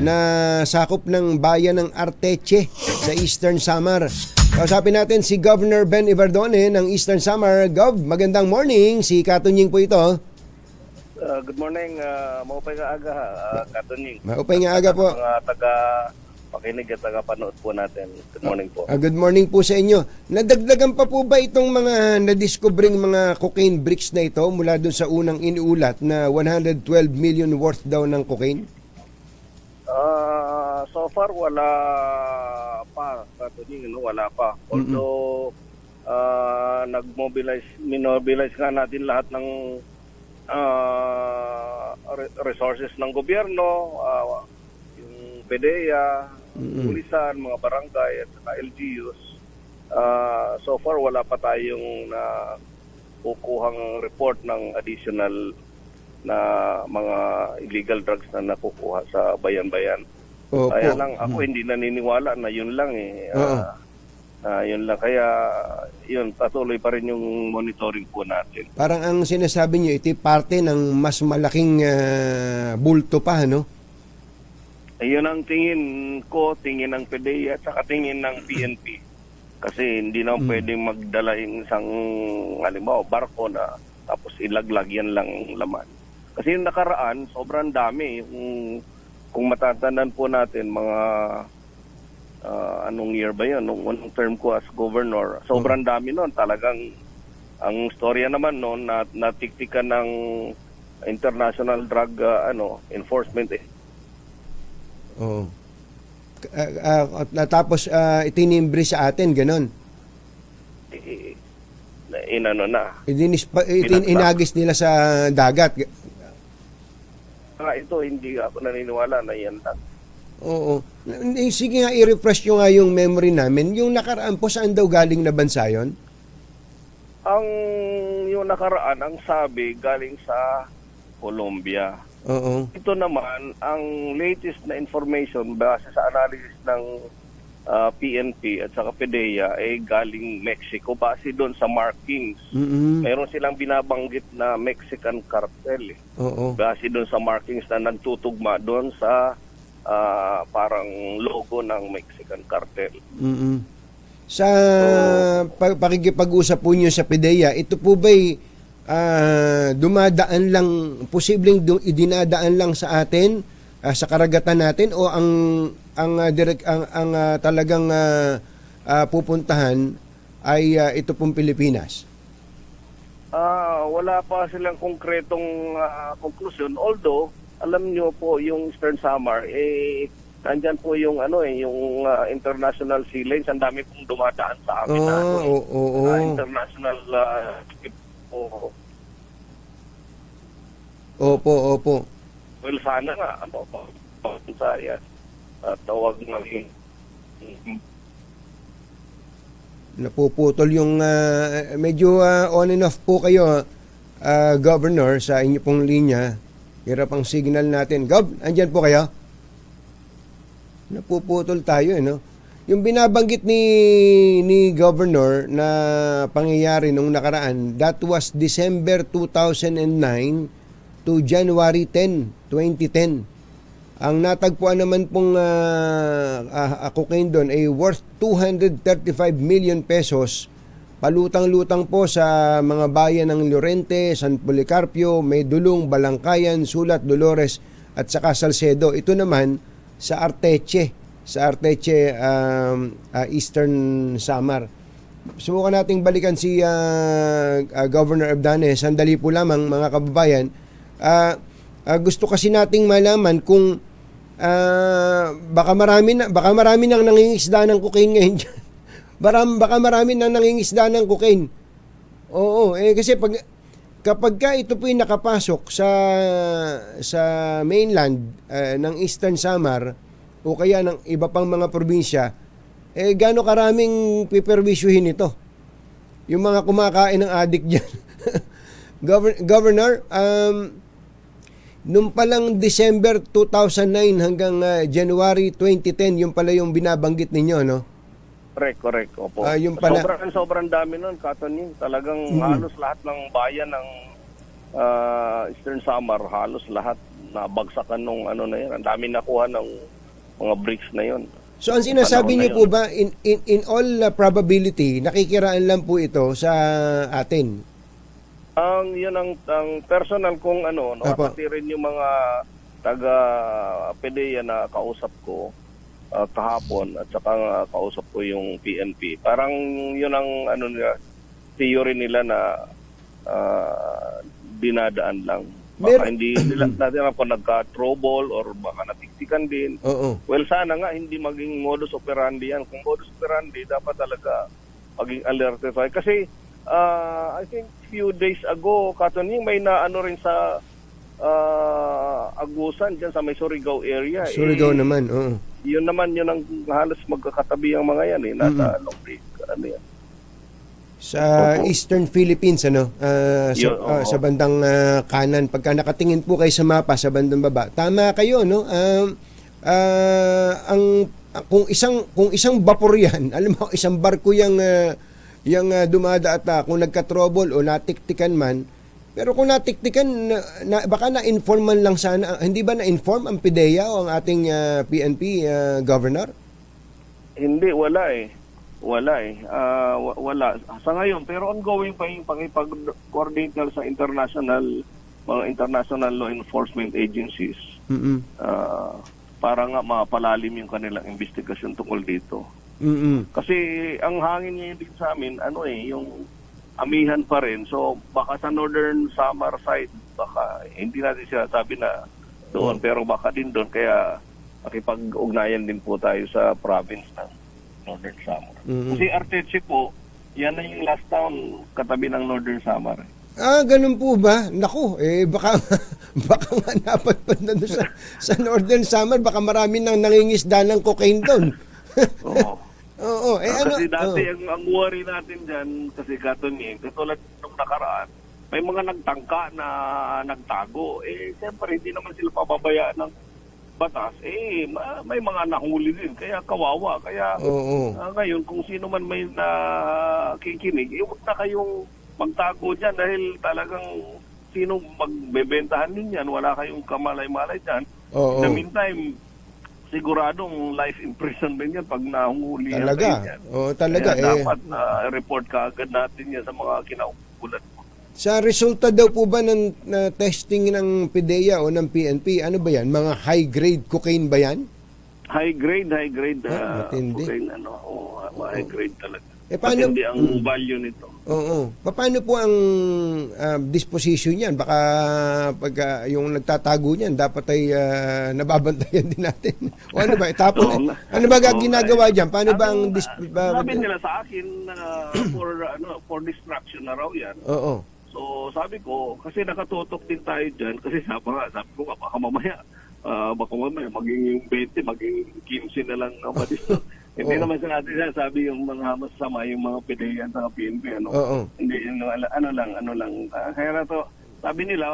na sakop ng bayan ng Arteche sa Eastern Samar. Kausapin natin si Governor Ben Ibardone ng Eastern Samar. Gov, magandang morning. Si Katunying po ito. Good morning, maupay nga aga, Katunying. Maupay nga aga po. Mga taga-pakinig at taga-panood po natin. Good morning po. Good morning po sa inyo. Nadagdagan pa po ba itong mga nadiscovering mga cocaine bricks na ito mula dun sa unang iniulat na 112 million worth daw ng cocaine? So far, wala pa, Katunying, wala pa. Although, minobilize nga natin lahat ng resources ng gobyerno, yung PDEA, pulisan, mga barangay at saka LGUs. So far wala pa tayong kukuhang report ng additional na mga illegal drugs na nakukuha sa bayan-bayan. Kaya lang ako hindi naniniwala na yun lang yun lang, kaya yun, patuloy pa rin yung monitoring po natin. Parang ang sinasabi niyo, ito parte ng mas malaking bulto pa, no? Ayun ang tingin ko, tingin ng PDEA at saka tingin ng PNP. Kasi hindi na pwedeng magdala yung isang, halimbawa, barko na tapos ilaglag yan lang laman. Kasi yung nakaraan, sobrang dami. Kung matatandaan po natin, mga anong year ba yun? Nung unang term ko as governor, sobrang dami nun. Talagang, ang storya naman nun, natiktikan ng international drug enforcement. Tapos itinimbre sa atin, ganon. Inagis nila sa dagat. Ito, hindi ako naniniwala na yan lang. Oo. Sige nga, i-refresh nyo nga yung memory namin. Yung nakaraan po, saan daw galing na bansa yun? Yung nakaraan, ang sabi, galing sa Colombia. Oo. Ito naman, ang latest na information base sa analysis ng PNP at saka PDEA ay galing Mexico base doon sa markings. Meron silang binabanggit na Mexican cartel. Oo. Base doon sa markings na nagtutugma doon sa parang logo ng Mexican cartel. Sa pakikipag-usap po niyo sa PDEA, ito po ba'y dumadaan lang, posibleng idinadaan lang sa atin, sa karagatan natin, o ang talagang pupuntahan ay ito pong Pilipinas? Wala pa silang konkretong konklusyon, although alam niyo po yung Eastern Samar nandyan po yung yung international sea lanes, ang dami pong dumadaan sa amin international ship po. Opo. Well, sana nga sa yan tawag ng napuputol yung medyo on and off po kayo, Governor, sa inyo pong linya. Hirap ang signal natin. Gov, andyan po kayo? Napuputol tayo, no? Yung binabanggit ni Governor na pangyayari nung nakaraan, that was December 2009 to January 10, 2010. Ang natagpuan naman pong cocaine doon ay worth 235 million pesos. Palutang-lutang po sa mga bayan ng Llorente, San Policarpio, Maydulong, Balangkayan, Sulat, Dolores at saka Salcedo. Ito naman sa Arteche, Eastern Samar. Subukan nating balikan si Governor Abdanes. Sandali po lamang, mga kababayan. Gusto kasi nating malaman kung baka marami nang nangingisda ng cocaine ngayon dyan. Baka marami nang nangingisda ng cocaine. Oo, kasi kapag ito po'y nakapasok sa mainland ng Eastern Samar o kaya ng iba pang mga probinsya, gaano karaming piperwisyuhin ito? Yung mga kumakain ng addict dyan. Governor, nung palang December 2009 hanggang January 2010, yung pala yung binabanggit ninyo, no? Correct. Opo. Yung pala, sobrang dami nun, Katoning. Talagang halos lahat ng bayan ng Eastern Samar, halos lahat nabagsakan nung na yun. Ang dami nakuha ng mga bricks na yun. So ang sinasabi niyo po ba, in all probability, nakikiraan lang po ito sa atin? Yun ang personal kong pati rin yung mga taga PDEA na kausap ko kahapon at saka kausap ko yung PNP. Parang yun ang theory nila na dinadaan lang. Baka hindi nila natin ako nagka-trouble or baka natiktikan din. Well, sana nga hindi maging modus operandi yan. Kung modus operandi, dapat talaga maging alerted tayo. Kasi I think few days ago, Katoning, may rin sa Agusan dyan sa may Surigao area. Surigao naman, oo. Yun naman, yun ang halos magkakatabi ang mga yan nasa Long Lake. Yan. Sa Eastern Philippines, sa bandang kanan, pagka nakatingin po kayo sa mapa sa bandang baba, tama kayo, no? Kung isang vapor yan, alam mo, isang barko yung dumada at kung nagka-trouble o natiktikan man, pero kung natiktikan, baka na-inform man lang sana, hindi ba na-inform ang PDEA o ang ating PNP, Governor? Hindi, wala eh. Wala. Sa ngayon, pero ongoing pa yung pag-coordinate sa mga international law enforcement agencies para nga mapalalim yung kanilang investigasyon tungkol dito. Kasi ang hangin ngayon din sa amin, yung amihan pa rin. So, baka sa Northern Samar side, baka hindi natin sinasabi na doon, pero baka din doon. Kaya makipag-ugnayan din po tayo sa province ng Northern Samar. Kasi Arteche po, yan na yung last town katabi ng Northern Samar. Ganun po ba? Naku, baka nga napadpad na doon sa Northern Samar, baka marami nang nangingisda ng cocaine doon. Oo. Kasi dati ang worry natin dyan, kasi Katoning, katulad nung nakaraan, may mga nagtangka na nagtago. Siyempre, hindi naman sila pababayaan ng batas, may mga nahuli din. Kaya kawawa. Kaya Oo. ngayon, kung sino man may nakikinig, huwag na kayong magtago dyan dahil talagang sino magbebentahan ninyan, wala kayong kamalay-malay dyan. Oo. In the meantime, siguradong life imprisonment yan pag nahuli yan. Talaga. Oo, talaga. Kaya dapat report ka agad natin yan sa mga kinaukulan mo. Sa resulta daw po ba ng testing ng PDEA o ng PNP, ano ba yan? Mga high-grade cocaine ba yan? High grade matindi. cocaine, high grade talaga. Paano, Matindi ang value nito. Oo. Paano po ang disposition niyan? Baka pag yung nagtatago niyan, dapat ay nababantayan din natin. O ano ba? Itapon. Ano ba ginagawa diyan? Paano ba ang sabi nila sa akin for distraction na raw yan. Oo. So sabi ko, kasi nakatutok din tayo dyan, kasi sabi ko baka mamaya maging yung 20, maging 15 na lang naman dito. Hindi naman sa natin sabi yung mga masama, yung mga PDEA sa PNP, Hindi, ano lang. Kaya na to, sabi nila,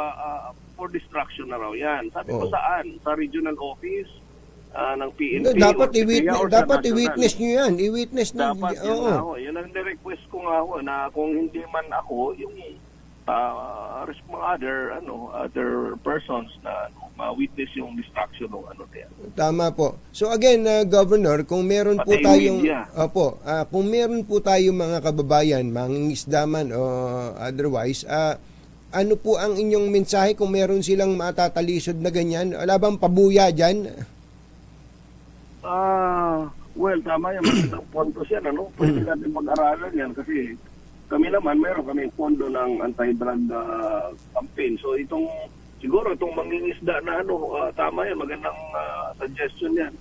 for distraction na raw yan. Sabi ko saan? Sa regional office ng PNP. Dapat i-witness nyo yan. I-witness na. Dapat yun ang request ko nga ho, na kung hindi man ako, yung mga other persons na ma-witness yung distraction ng yan. Tama po. So again, Governor, kung meron po tayong kung meron po tayong mga kababayan, mangingisda man o otherwise, ano po ang inyong mensahe kung meron silang matatalisod na ganyan? Wala bang pabuya diyan? Well, tama yan. Magandang puntos yan, Pwede natin mag-aralan yan kasi kami naman, meron kami pondo ng anti-drug campaign. So siguro itong mangingisda na tama yan, magandang suggestion yan.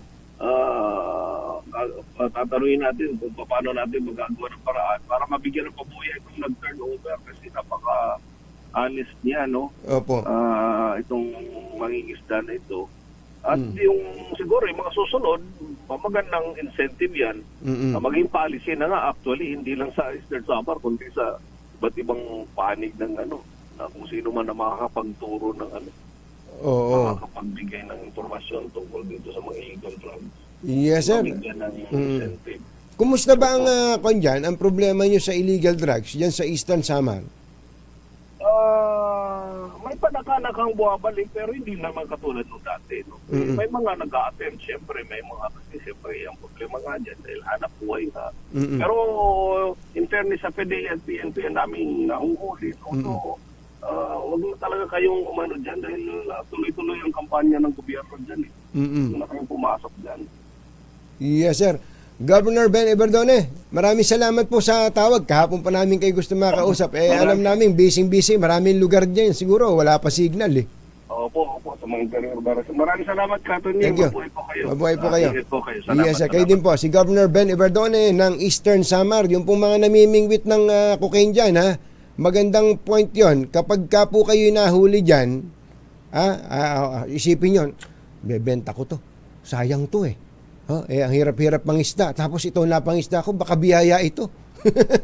Tataruin natin kung paano natin magagawa ng paraan para mabigyan ng pabuya itong nag-turnover kasi napaka-honest niya, Opo. Itong mangingisda na ito. At yung siguro yung mga susunod, magandang incentive yan. Maging policy na nga actually, hindi lang sa Eastern Samar, kundi sa iba't ibang panig ng na kung sino man na makakapagturo ng makakapagbigay ng informasyon tungkol dito sa mga illegal drugs. Yes, sir. Mabigyan ng incentive. Kumusta ba ang problema nyo sa illegal drugs dyan sa Eastern Samar? May panakanakang buwabalik pero hindi naman katulad nung dati. May mga nag-a-attempt, siyempre may mga kasi siyempre ang problema nga dyan dahil hanap buhay nga. Pero in fairness sa PDEA at PNP namin nahuhuli. Huwag na talaga kayong umano dyan dahil tuloy-tuloy ang kampanya ng gobyerno dyan. Huwag na kayong pumasok dyan. Yes, sir. Governor Ben Iberdone, maraming salamat po sa tawag. Kahapon pa namin kayo gusto makausap. Alam namin, busy-busy. Maraming lugar dyan. Siguro, wala pa signal Opo. Sa mga ganun. Maraming salamat, Katon. Thank you. Mabuhay po kayo. Mabuhay po kayo. Salamat, yes, sir. Kayo din po. Si Governor Ben Iberdone ng Eastern Samar. Yung pong mga namimingwit ng cocaine dyan, ha? Magandang point yon. Kapag ka po kayo nahuli dyan, isipin yon, bebenta ko to. Sayang to ang hirap-hirap mangisda. Tapos ito na pangisda ko, baka biyaya ito.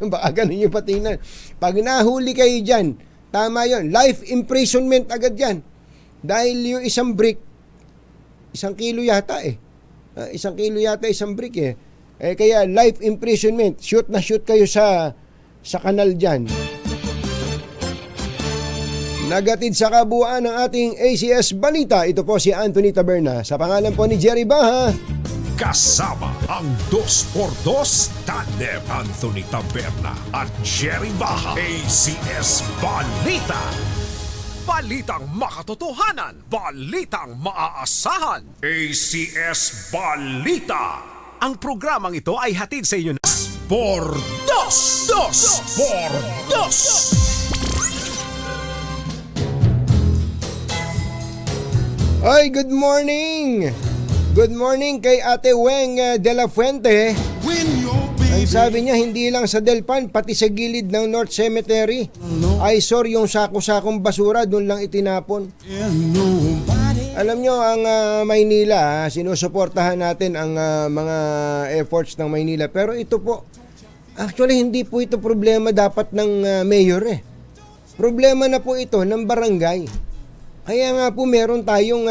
Baka ganun yung patingnan. Pag nahuli kayo dyan, tama yon, life imprisonment agad yan. Dahil yung isang brick, 1 kilo yata 1 kilo yata isang brick kaya life imprisonment. Shoot na shoot kayo sa kanal dyan. Nagatid sa kabuuan ng ating ACS Balita. Ito po si Anthony Taberna. Sa pangalan po ni Jerry Baha. Kasama ang 2x2 tandem Anthony Taberna at Jerry Baha. ACS Balita. Balitang makatotohanan. Balitang maaasahan. ACS Balita. Ang programang ito ay hatid sa inyo ng por 2. Ay, good morning! Good morning kay Ate Weng de la Fuente. Ang sabi niya, hindi lang sa Delpan, pati sa gilid ng North Cemetery. Ay, sorry, yung sako-sakong basura, doon lang itinapon. Alam nyo, ang Maynila, sinusuportahan natin ang mga efforts ng Maynila. Pero ito po, actually, hindi po ito problema dapat ng mayor Problema na po ito ng barangay. Kaya nga po meron tayong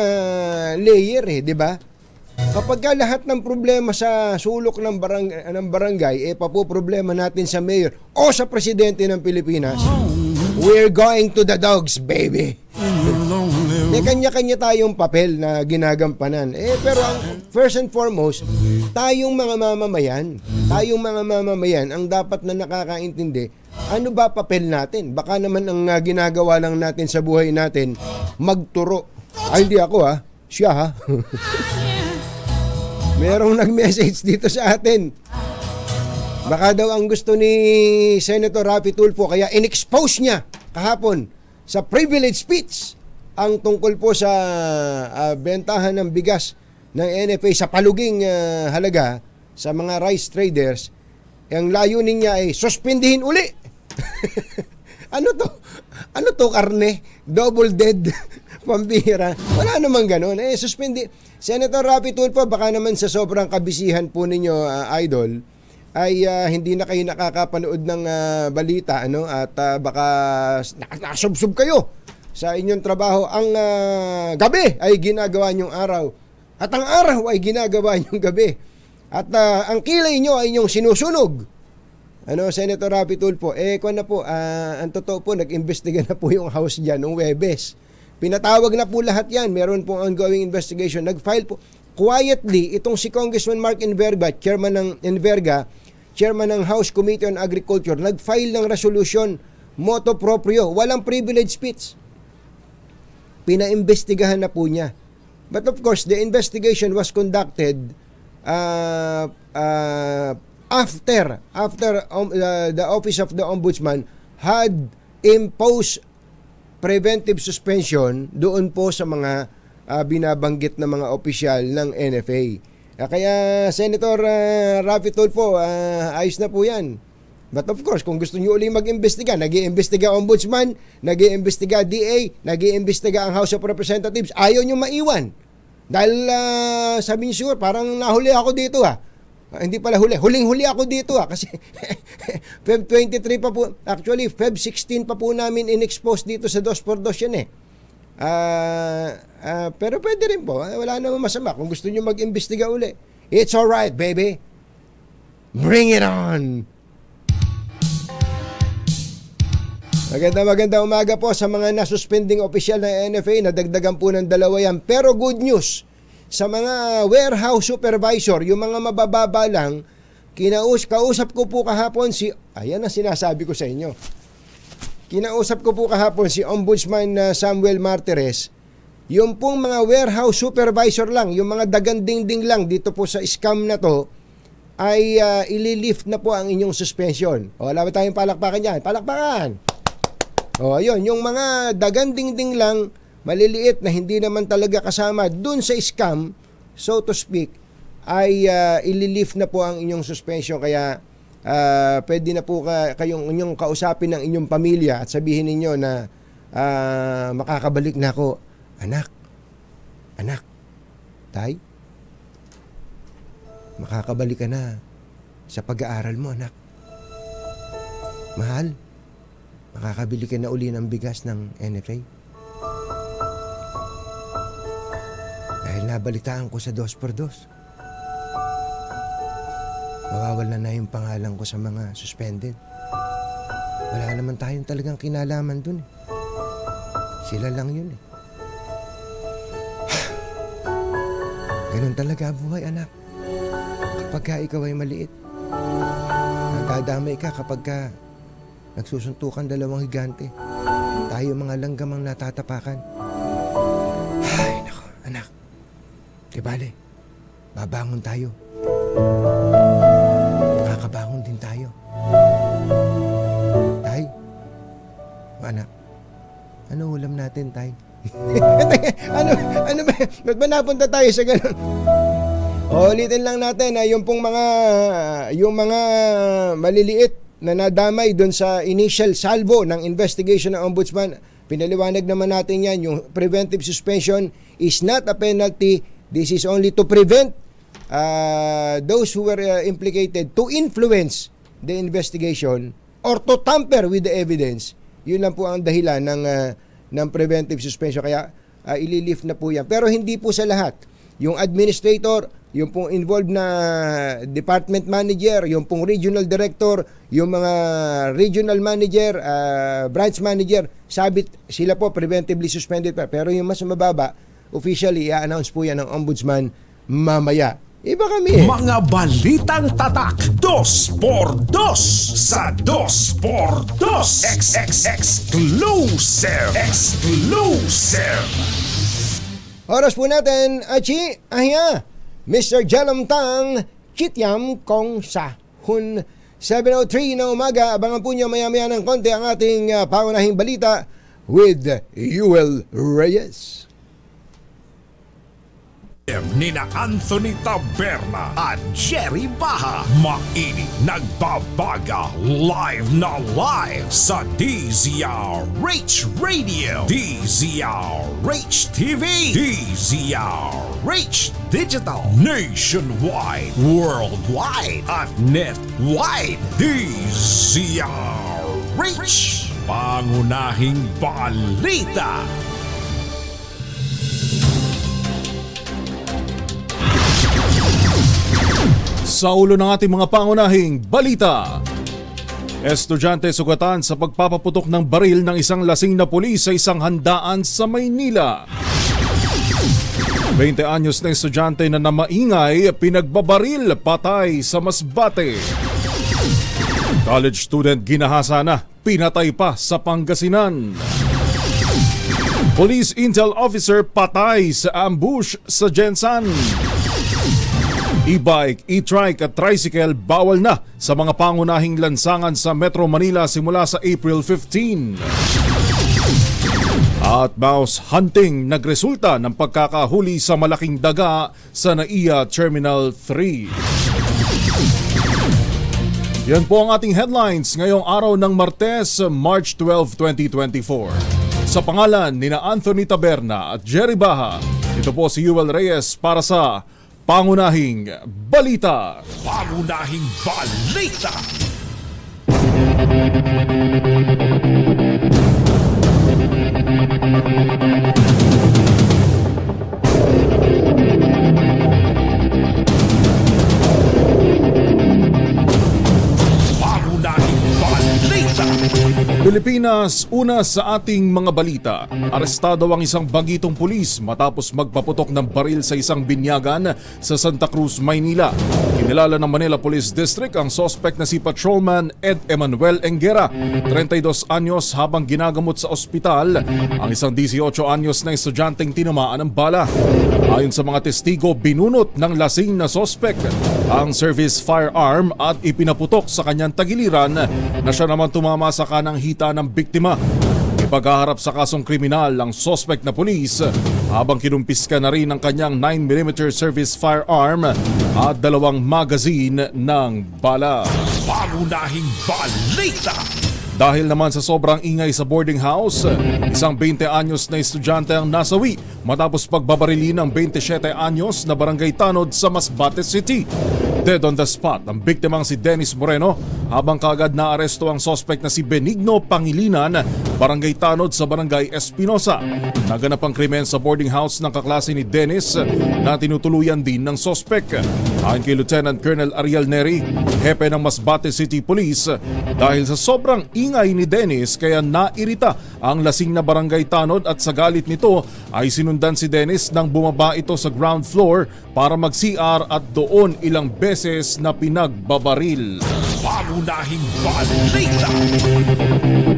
layer di ba? Kapag ka lahat ng problema sa sulok ng barangay papoproblema natin sa mayor o sa presidente ng Pilipinas, we're going to the dogs, baby. May kanya-kanya tayong papel na ginagampanan. Pero ang first and foremost, tayong mga mamamayan ang dapat na nakakaintindi, ano ba papel natin? Baka naman ang ginagawa lang natin sa buhay natin, magturo. Ay, hindi ako siya Merong nag-message dito sa atin. Baka daw ang gusto ni Senator Raffy Tulfo, kaya in-expose niya kahapon sa privilege speech ang tungkol po sa bentahan ng bigas ng NFA sa paluging halaga sa mga rice traders. Ang layunin niya ay suspindihin uli. Ano to karne? Double dead. Pambihira. Wala namang ganun. Suspindi. Senator Raffy Tulfo, baka naman sa sobrang kabisihan po ninyo, idol, ay hindi na kayo nakakapanood ng balita, at baka nakasubsub kayo sa inyong trabaho. Ang gabi ay ginagawa niyong araw at ang araw ay ginagawa niyong gabi at ang kilay niyo ay inyong sinusunog. Senator Raffy Tulfo, kung po, ang totoo po, nag-imbestiga na po yung House dyan noong Webes. Pinatawag na po lahat yan. Meron pong ongoing investigation. Nag-file po quietly itong si Congressman Mark Enverga, chairman ng House Committee on Agriculture, nag-file ng resolution motu proprio. Walang privilege speech. Pinaimbestigahan na po niya. But of course, the investigation was conducted after the Office of the Ombudsman had imposed preventive suspension doon po sa mga binabanggit na mga opisyal ng NFA. Kaya Senator Raffy Tulfo, ayos na po yan. But of course, kung gusto niyo ulit mag-imbestiga, nag-iimbestiga Ombudsman, nag-iimbestiga DA, nag-iimbestiga ang House of Representatives, ayaw niyo maiwan. Dahil sabi niyo siguro, parang nahuli ako dito hindi pala huling-huli ako dito kasi Feb 23 pa po, actually Feb 16 pa po namin in-expose dito sa 2x2 yan pero pwede rin po, wala namang masama kung gusto niyo mag-imbestiga uli. It's alright, baby, bring it on. Maganda umaga po sa mga nasuspending opisyal ng NFA, nadagdagan po ng 2 yan, pero good news sa mga warehouse supervisor, yung mga mabababa lang, kausap ko po kahapon ayan ang sinasabi ko sa inyo. Kinausap ko po kahapon si Ombudsman Samuel Martires, yung pong mga warehouse supervisor lang, yung mga dagandingding lang dito po sa scam na to, ay ililift na po ang inyong suspension. Wala ba tayong palakpakan yan? Palakpakan! Ayun, yung mga dagandingding lang, maliliit na hindi naman talaga kasama dun sa scam, so to speak, ay ililift na po ang inyong suspension. Kaya pwede na po kayong inyong kausapin ng inyong pamilya at sabihin ninyo na makakabalik na ako. Anak, tay, makakabalik ka na sa pag-aaral mo, anak. Mahal, makakabili ka na uli ng bigas ng NFA. Dahil nabalitaan ko sa 2x2. Mawawala na yung pangalan ko sa mga suspended. Wala naman tayong talagang kinalaman dun. Sila lang yun . Ganun talaga buhay, anak. Kapag ka ikaw ay maliit, nadadamay ka kapag ka nagsusuntukan 2 higante. Tayo mga langgamang natatapakan. Ay, nako, anak. Di bale, babangon tayo. Makakabangon din tayo. Tay, anak, ano ulam natin, tay? ano ba? Ba't ba napunta tayo sa ganun? Ulitin lang natin yung mga maliliit na nadamay doon sa initial salvo ng investigation ng Ombudsman. Pinaliwanag naman natin yan, yung preventive suspension is not a penalty. This is only to prevent those who were implicated to influence the investigation or to tamper with the evidence. Yun lang po ang dahilan ng preventive suspension. Kaya ililift na po yan. Pero hindi po sa lahat. Yung administrator, yung pong involved na department manager, yung pong regional director, yung mga regional manager, branch manager, sabit sila po preventively suspended pa. Pero yung mas mababa, officially i-announce po yan ng ombudsman mamaya. Iba kami. Mga balitang tatak 2x2 sa 2x2 Exclusive. Oras po natin, Achi, ahya, Mr. Jalom Tang, Chityam Kong Sahun. 7:03 na umaga, abangan po niyo maya-maya ng konti ang ating pangunahing balita with Yuel Reyes. Nina Anthony Taberna at Jerry Baha, mainit nagbabaga live na live sa DZRH Radio, DZRH TV, DZRH Digital, nationwide, worldwide at netwide. DZRH, pangunahing balita. Sa ulo ng ating mga pangunahing balita, estudyante sugatan sa pagpapaputok ng baril ng isang lasing na pulis sa isang handaan sa Maynila. 20 anyos na estudyante na namaingay, pinagbabaril, patay sa Masbate. College student ginahasa na, pinatay pa sa Pangasinan. Police intel officer patay sa ambush sa Jensan. E-bike, e-trike at tricycle bawal na sa mga pangunahing lansangan sa Metro Manila simula sa April 15. At mouse hunting nagresulta ng pagkakahuli sa malaking daga sa NAIA Terminal 3. Yan po ang ating headlines ngayong araw ng Martes, March 12, 2024. Sa pangalan ni Anthony Taberna at Jerry Baha, ito po si Yuel Reyes para sa Pangunahing Balita. Pangunahing Balita. Pangunahing Balita. Pilipinas, una sa ating mga balita. Arestado ang isang bagitong pulis matapos magpaputok ng baril sa isang binyagan sa Santa Cruz, Maynila. Kinilala ng Manila Police District ang suspect na si Patrolman Ed Emanuel Enguera, 32 anyos, habang ginagamot sa ospital ang isang 18 anyos na estudyanteng tinamaan ng bala. Ayon sa mga testigo, binunot ng lasing na suspect ang service firearm at ipinaputok sa kanyang tagiliran na siya naman tumama sa kanang hita ng biktima. Ipaghaharap sa kasong kriminal ang suspect na pulis habang kinumpiska na rin ang kanyang 9mm service firearm at 2 magazine ng bala. Pangunahing Balita. Dahil naman sa sobrang ingay sa boarding house, isang 20 anyos na estudyante ang nasawi matapos pagbabarili ng 27 anyos na barangay tanod sa Masbate City. Dead on the spot ang biktimang si Dennis Moreno, habang kaagad na aresto ang suspect na si Benigno Pangilinan, barangay tanod sa barangay Espinosa. Naganap ang krimen sa boarding house ng kaklase ni Dennis na tinutuluyan din ng suspect. Ayon kay Lieutenant Colonel Ariel Neri, hepe ng Masbate City Police, dahil sa sobrang ingay ni Dennis kaya nairita ang lasing na barangay tanod at sa galit nito ay sinundan si Dennis nang bumaba ito sa ground floor para mag-CR at doon ilang beses na pinagbabaril. Pangunahing Balita.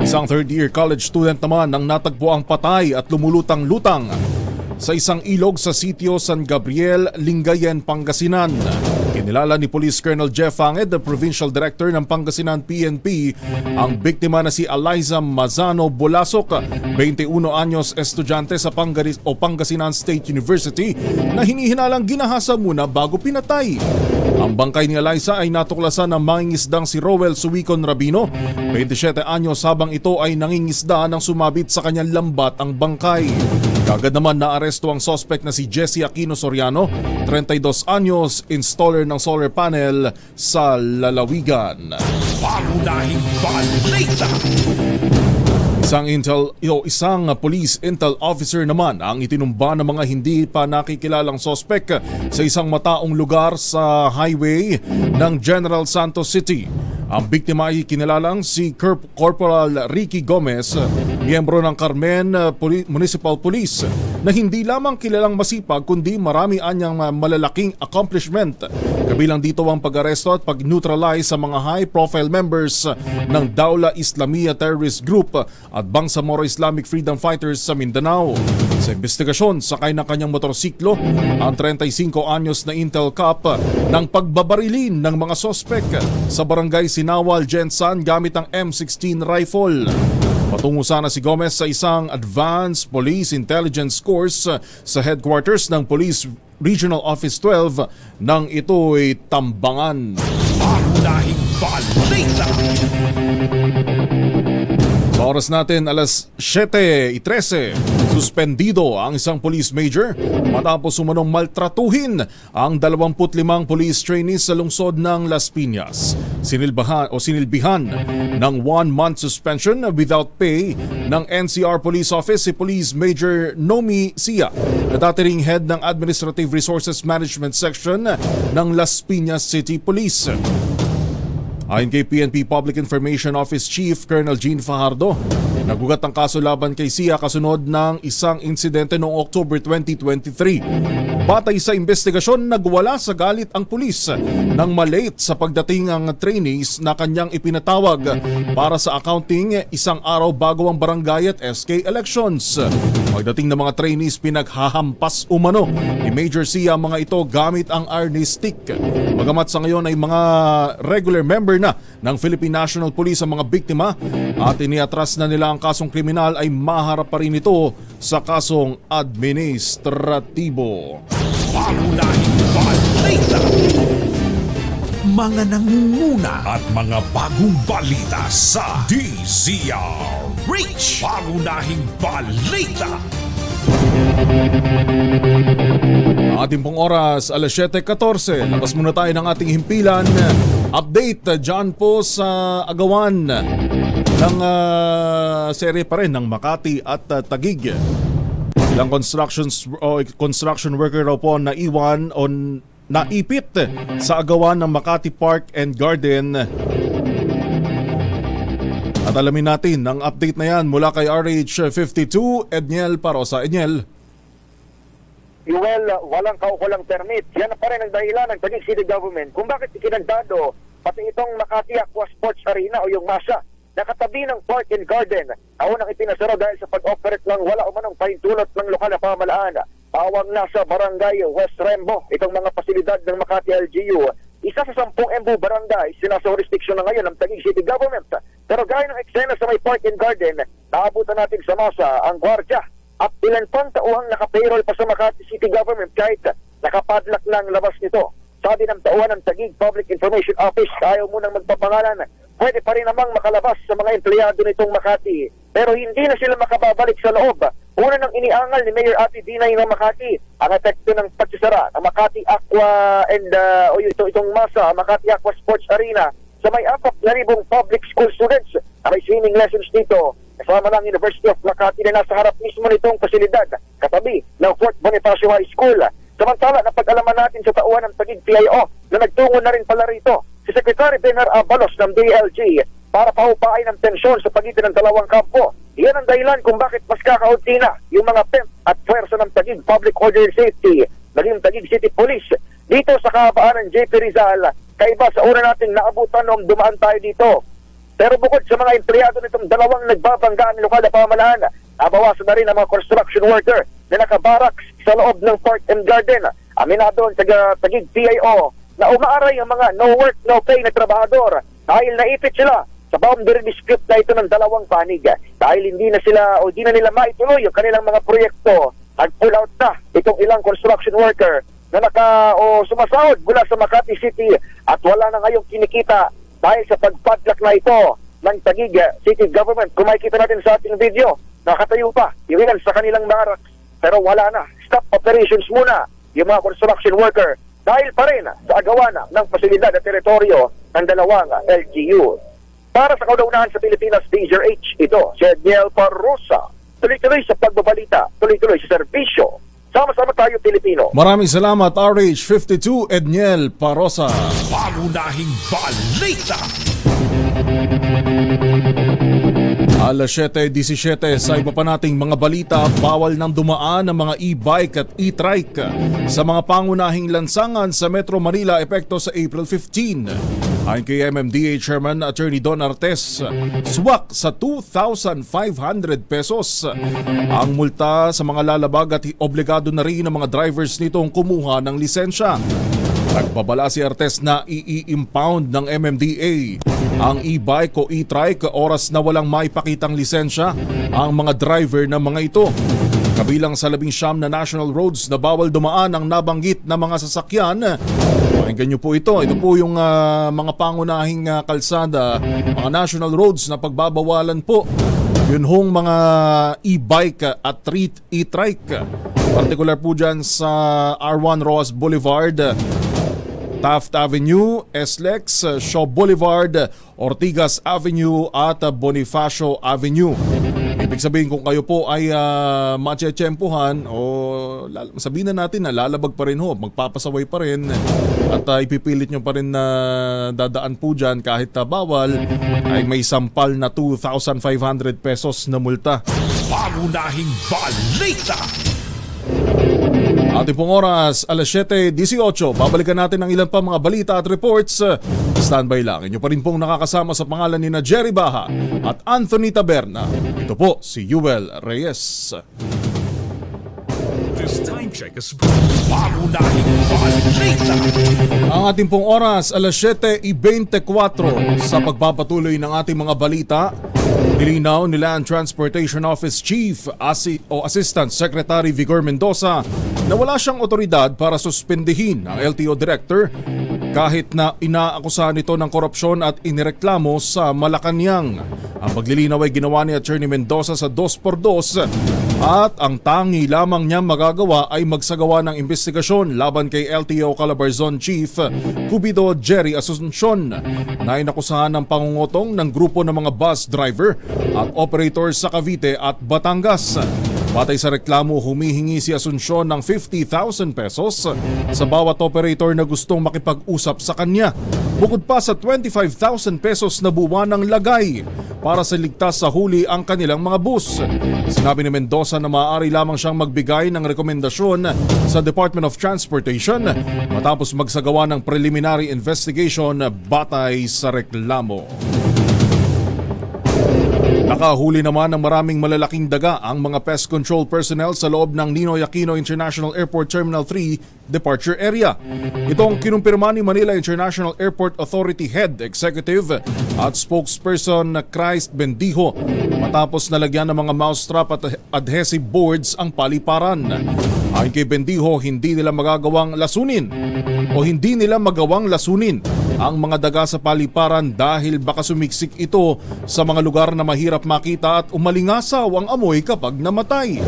Isang third-year college student naman ang natagpo ang patay at lumulutang-lutang sa isang ilog sa sitio San Gabriel, Lingayen, Pangasinan. Kinilala ni Police Colonel Jeff Anged, the Provincial Director ng Pangasinan PNP, ang biktima na si Eliza Mazano Bolasok, 21 anyos, estudyante sa Pangasinan State University, na hinihinalang ginahasa muna bago pinatay. Ang bangkay ni Eliza ay natuklasan ng mangingisdang si Rowel Suwicon Rabino, 27 anyos, habang ito ay nangingisda nang sumabit sa kanyang lambat ang bangkay. Kagad naman naaresto ang suspect na si Jessie Aquino Soriano, 32 anyos, installer ng solar panel sa Lalawigan. Pangunahing Balita. Isang police intel officer naman ang itinumba ng mga hindi pa nakikilalang sospek sa isang mataong lugar sa highway ng General Santos City. Ang biktima ay kinilalang si Corporal Ricky Gomez, miyembro ng Carmen Municipal Police, na hindi lamang kilalang masipag kundi marami anyang malalaking accomplishment. Kabilang dito ang pag-aresto at pag-neutralize sa mga high-profile members ng Dawla Islamiyah Terrorist Group at Bangsamoro Islamic Freedom Fighters sa Mindanao. Sa investigasyon, sakay ng kanyang motorsiklo ang 35 anyos na Intel Cop ng pagbabarilin ng mga sospek sa barangay Sinawal, Jensan gamit ang M16 rifle. Patungo sana si Gomez sa isang Advanced Police Intelligence Course sa headquarters ng Police Regional Office 12 nang ito'y tambangan. Pangunahing balita. Sa oras natin, alas 7:13, suspendido ang isang police major matapos umanong maltratuhin ang 25 police trainees sa lungsod ng Las Piñas. Sinilbihan ng 1-month suspension without pay ng NCR Police Office si Police Major Nomi Sia, na dati ring head ng Administrative Resources Management Section ng Las Piñas City Police. Ayon kay PNP Public Information Office Chief Colonel Gene Fajardo, nagugat ang kaso laban kay Sia kasunod ng isang insidente noong October 2023. Batay sa investigasyon, nagwala sa galit ang pulis nang malate sa pagdating ang trainees na kanyang ipinatawag para sa accounting isang araw bago ang barangay at SK elections. Pagdating ng mga trainees, pinaghahampas umano ni Major Sia mga ito gamit ang army stick. Bagamat sa ngayon ay mga regular member na ng Philippine National Police ang mga biktima at iniatras na nila ang kasong kriminal, ay maharap pa rin ito sa kasong administratibo. Pangunahing balita. Mga nangunguna at mga bagong balita sa DZRH. Pangunahing balita. Ating pong oras, alas 7:14. Labas muna tayo ng ating himpilan. Update dyan po sa agawan ng serye pa rin ng Makati at Taguig. Ilang construction worker raw po na iwan o naipit sa agawan ng Makati Park and Garden. At alamin natin ang update na yan mula kay RH52, Edniel Parosa. Edniel. Well, walang kaukulang permit. Yan pa rin ang dahilan ng Taguig City Government kung bakit ikinagdado pati itong Makati Aqua Sports Arena o yung MASA nakatabi ng Park and Garden. Ako nang ipinasara dahil sa pag-operate ng wala umanong pahintulot ng lokal na pamahalaan. Pawang nasa Barangay West Rembo itong mga pasilidad ng Makati LGU. Isa sa 10 MBU barangay sinasa jurisdiction na ngayon ng Taguig City Government. Pero gaya ng eksena sa may Park and Garden, naabutan natin sa MASA ang gwardya at ilan pang tauhang naka-payroll pa sa Makati City Government kahit nakapadlock ng labas nito. Sabi ng tauhan ng Taguig Public Information Office, ayaw munang magpapangalan, pwede pa rin namang makalabas sa mga empleyado nitong Makati. Pero hindi na sila makababalik sa loob. Una nang iniangal ni Mayor Ate Dinay ng Makati ang epekto ng pagsisara ng Makati Aqua and itong MASA, Makati Aqua Sports Arena sa may 4,000 public school students na may swimming lessons dito. Kasama ng University of Makati na nasa harap mismo nitong pasilidad, katabi ng Fort Bonifacio High School. Samantala, napag-alaman natin sa tauhan ng Taguig PIO na nagtungo na rin pala rito si Secretary Benar Abalos ng DLG para pahupain ng tensyon sa pagitan ng dalawang kampo. Iyan ang dahilan kung bakit mas kakaunti na yung mga PEP at puwersa ng Taguig Public Order and Safety, naging Taguig City Police. Dito sa kahabaan ng JP Rizal, kaiba sa una nating naabutan noong dumaan tayo dito. Pero bukod sa mga empleyado nitong dalawang nagbabanggaan ng lokal na pamahalaan, nabawasan na rin ang mga construction worker na nakabaraks sa loob ng Park and Garden. Aminado ang Taguig PIO na umaaray ang mga no work, no pay na trabahador dahil naipit sila sa boundary dispute na ito ng dalawang panig. Dahil hindi na nila maituloy yung kanilang mga proyekto, nag-pull out na itong ilang construction worker na sumasahod mula sa Makati City at wala na ngayong kinikita dahil sa pagpadlock na ito ng Taguig City Government. Kung makikita natin sa ating video, nakatayo pa yung ilan sa kanilang barracks pero wala na. Stop operations muna yung mga construction worker dahil pa rin sa agawana ng pasilidad at teritoryo ng dalawang LGU. Para sa kaunaunahan sa Pilipinas DZRH, ito si Edniel Parrosa. Tuloy-tuloy sa pagbabalita, tuloy-tuloy sa serbisyo. Sama-sama tayo Pilipino. Maraming salamat RH52 Edniel Parrosa. Pangunahing balita. Alas 7:17 sa iba pa nating mga balita, bawal nang dumaan ang mga e-bike at e-trike sa mga pangunahing lansangan sa Metro Manila epekto sa April 15. Ayon kay MMDA Chairman Attorney Don Artes, swak sa 2,500 pesos ang multa sa mga lalabag at obligado na rin ang mga drivers nitong kumuha ng lisensya. Nagbabala si Artes na i-impound ng MMDA ang e-bike o e-trike oras na walang maipakitang lisensya ang mga driver ng mga ito. Kabilang sa 19 na national roads na bawal dumaan ang nabanggit na mga sasakyan. Pakinggan nyo po ito. Ito po yung mga pangunahing kalsada, mga national roads na pagbabawalan po. Yun hong mga e-bike at e-trike. Particular po dyan sa R1 Roas Boulevard, Taft Avenue, SLEX, Shaw Boulevard, Ortigas Avenue at Bonifacio Avenue. Ibig sabihin kung kayo po ay matsyempuhan o sabihin na natin na lalabag pa rin ho, magpapasaway pa rin at ipipilit nyo pa rin na dadaan po dyan kahit bawal, ay may sampal na 2,500 pesos na multa. Pangunahing balita. Ating pong oras, alas 7:18. Babalikan natin ang ilan pa mga balita at reports. Standby lang. Inyo pa rin pong nakakasama sa pangalan ni na Jerry Baha at Anthony Taberna. Ito po si Yuel Reyes. This time check is Pangunahing balita. Ang ating pong oras, alas 7:24. Sa pagpapatuloy ng ating mga balita, nilinaw ni Land Transportation Office Chief Assistant Secretary Vigor Mendoza na wala siyang otoridad para suspendihin ang LTO Director kahit na inaakusahan ito ng korupsyon at inireklamo sa Malacanang. Ang paglilinaw ay ginawa ni Attorney Mendoza sa 2x2 at ang tangi lamang niya magagawa ay magsagawa ng investigasyon laban kay LTO Calabarzon Chief Cupido Jerry Asuncion na inakusahan ng pangungutong ng grupo ng mga bus driver at operator sa Cavite at Batangas. Batay sa reklamo, humihingi si Asuncion ng 50,000 pesos sa bawat operator na gustong makipag-usap sa kanya. Bukod pa sa 25,000 pesos na buwan ng lagay para sa ligtas sa huli ang kanilang mga bus. Sinabi ni Mendoza na maaari lamang siyang magbigay ng rekomendasyon sa Department of Transportation matapos magsagawa ng preliminary investigation batay sa reklamo. Nakahuli naman ng maraming malalaking daga ang mga pest control personnel sa loob ng Ninoy Aquino International Airport Terminal 3 departure area. Itong kinumpirma ni Manila International Airport Authority Head Executive at spokesperson na Christ Bendijo matapos nalagyan ng mga mousetrap at adhesive boards ang paliparan. Ayon kay Bendijo, hindi nila magawang lasunin ang mga daga sa paliparan dahil baka sumiksik ito sa mga lugar na mahirap makita at umalingasaw ang amoy kapag namatay.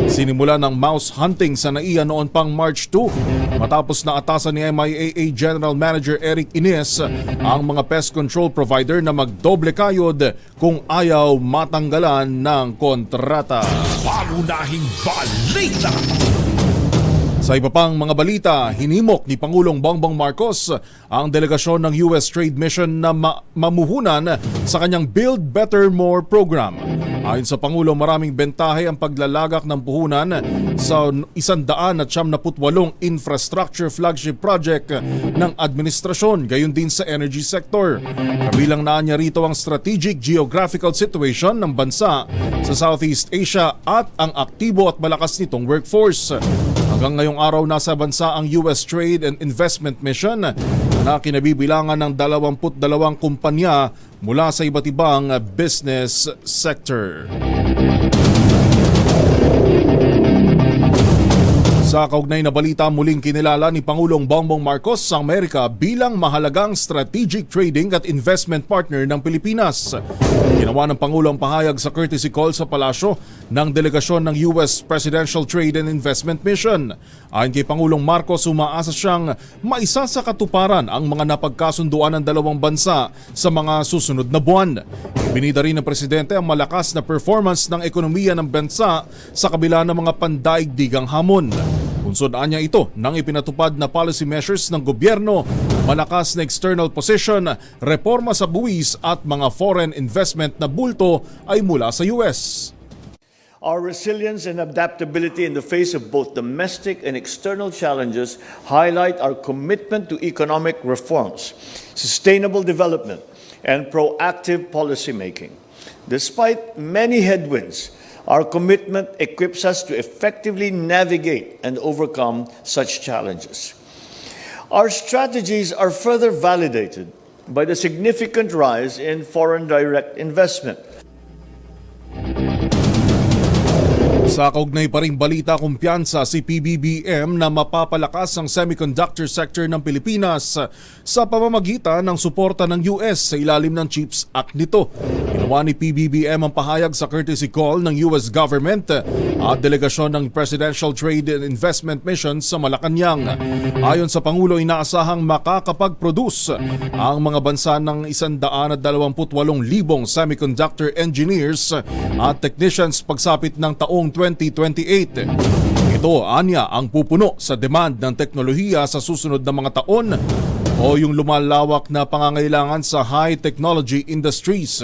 Sinimula ng mouse hunting sa NAIA noon pang March 2 matapos na atasan ni MIAA General Manager Eric Ines ang mga pest control provider na magdoble kayod kung ayaw matanggalan ng kontrata. Pangunahing balita. Sa iba pang mga balita, hinimok ni Pangulong Bongbong Marcos ang delegasyon ng US Trade Mission na mamuhunan sa kanyang Build Better More program. Ayon sa Pangulo, maraming bentahe ang paglalagak ng puhunan sa 178 infrastructure flagship project ng administrasyon, gayon din sa energy sector. Kabilang na niya rito ang strategic geographical situation ng bansa sa Southeast Asia at ang aktibo at malakas nitong workforce. Hanggang ngayong araw nasa bansa ang US Trade and Investment Mission na kinabibilangan ng 22 kumpanya mula sa iba't ibang business sector. Sa kaugnay na balita, muling kinilala ni Pangulong Bongbong Marcos ang Amerika bilang mahalagang strategic trading at investment partner ng Pilipinas. Ginawa ng Pangulo ang pahayag sa courtesy call sa palasyo ng delegasyon ng US Presidential Trade and Investment Mission. Ayon kay Pangulong Marcos, umaasa siyang maisa sa katuparan ang mga napagkasunduan ng dalawang bansa sa mga susunod na buwan. Ibinida rin ng Presidente ang malakas na performance ng ekonomiya ng bansa sa kabila ng mga pandaigdigang hamon. Unsod-an niya ito nang ipinatupad na policy measures ng gobyerno, malakas na external position, reforma sa buwis at mga foreign investment na bulto ay mula sa US. Our resilience and adaptability in the face of both domestic and external challenges highlight our commitment to economic reforms, sustainable development, and proactive policymaking. Despite many headwinds, our commitment equips us to effectively navigate and overcome such challenges. Our strategies are further validated by the significant rise in foreign direct investment. Sa kaugnay pa ring balita, kumpiyansa si PBBM na mapapalakas ang semiconductor sector ng Pilipinas sa pamamagitan ng suporta ng US sa ilalim ng CHIPS Act nito. Ginawa ni PBBM ang pahayag sa courtesy call ng US government at delegasyon ng Presidential Trade and Investment Mission sa Malacanang. Ayon sa Pangulo, inaasahang makakapag-produce ang mga bansa ng 128,000 semiconductor engineers at technicians pagsapit ng taong 2028. Ito, anya, ang pupuno sa demand ng teknolohiya sa susunod na mga taon o yung lumalawak na pangangailangan sa high technology industries.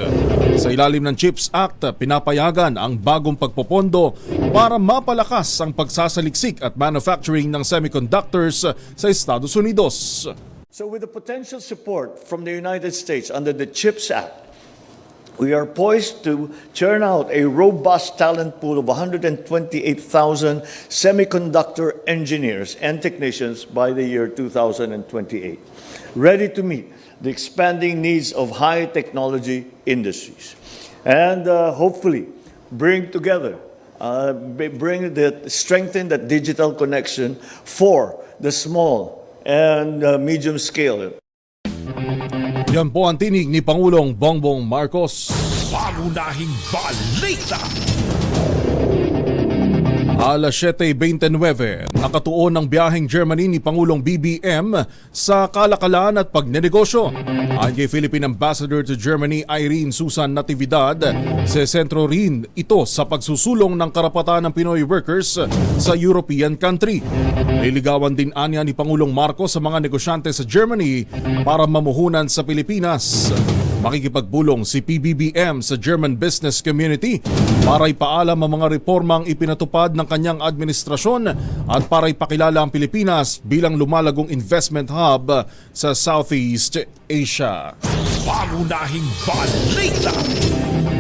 Sa ilalim ng CHIPS Act, pinapayagan ang bagong pagpopondo para mapalakas ang pagsasaliksik at manufacturing ng semiconductors sa Estados Unidos. So with the potential support from the United States under the CHIPS Act, we are poised to churn out a robust talent pool of 128,000 semiconductor engineers and technicians by the year 2028, ready to meet the expanding needs of high technology industries, and hopefully strengthen that digital connection for the small and medium scale. Yan po ang tinig ni Pangulong Bongbong Marcos. Pangunahing balita. Alas 7:29, nakatuon ang biyaheng Germany ni Pangulong BBM sa kalakalan at pagnenegosyo. Ayon kay Philippine Ambassador to Germany Irene Susan Natividad, sa sentro rin ito sa pagsusulong ng karapatan ng Pinoy workers sa European country. Niligawan din anya ni Pangulong Marcos sa mga negosyante sa Germany para mamuhunan sa Pilipinas. Makikipagbulong si PBBM sa German business community para ipaalam ang mga reformang ipinatupad ng kanyang administrasyon at para ipakilala ang Pilipinas bilang lumalagong investment hub sa Southeast Asia. Pangunahing balita.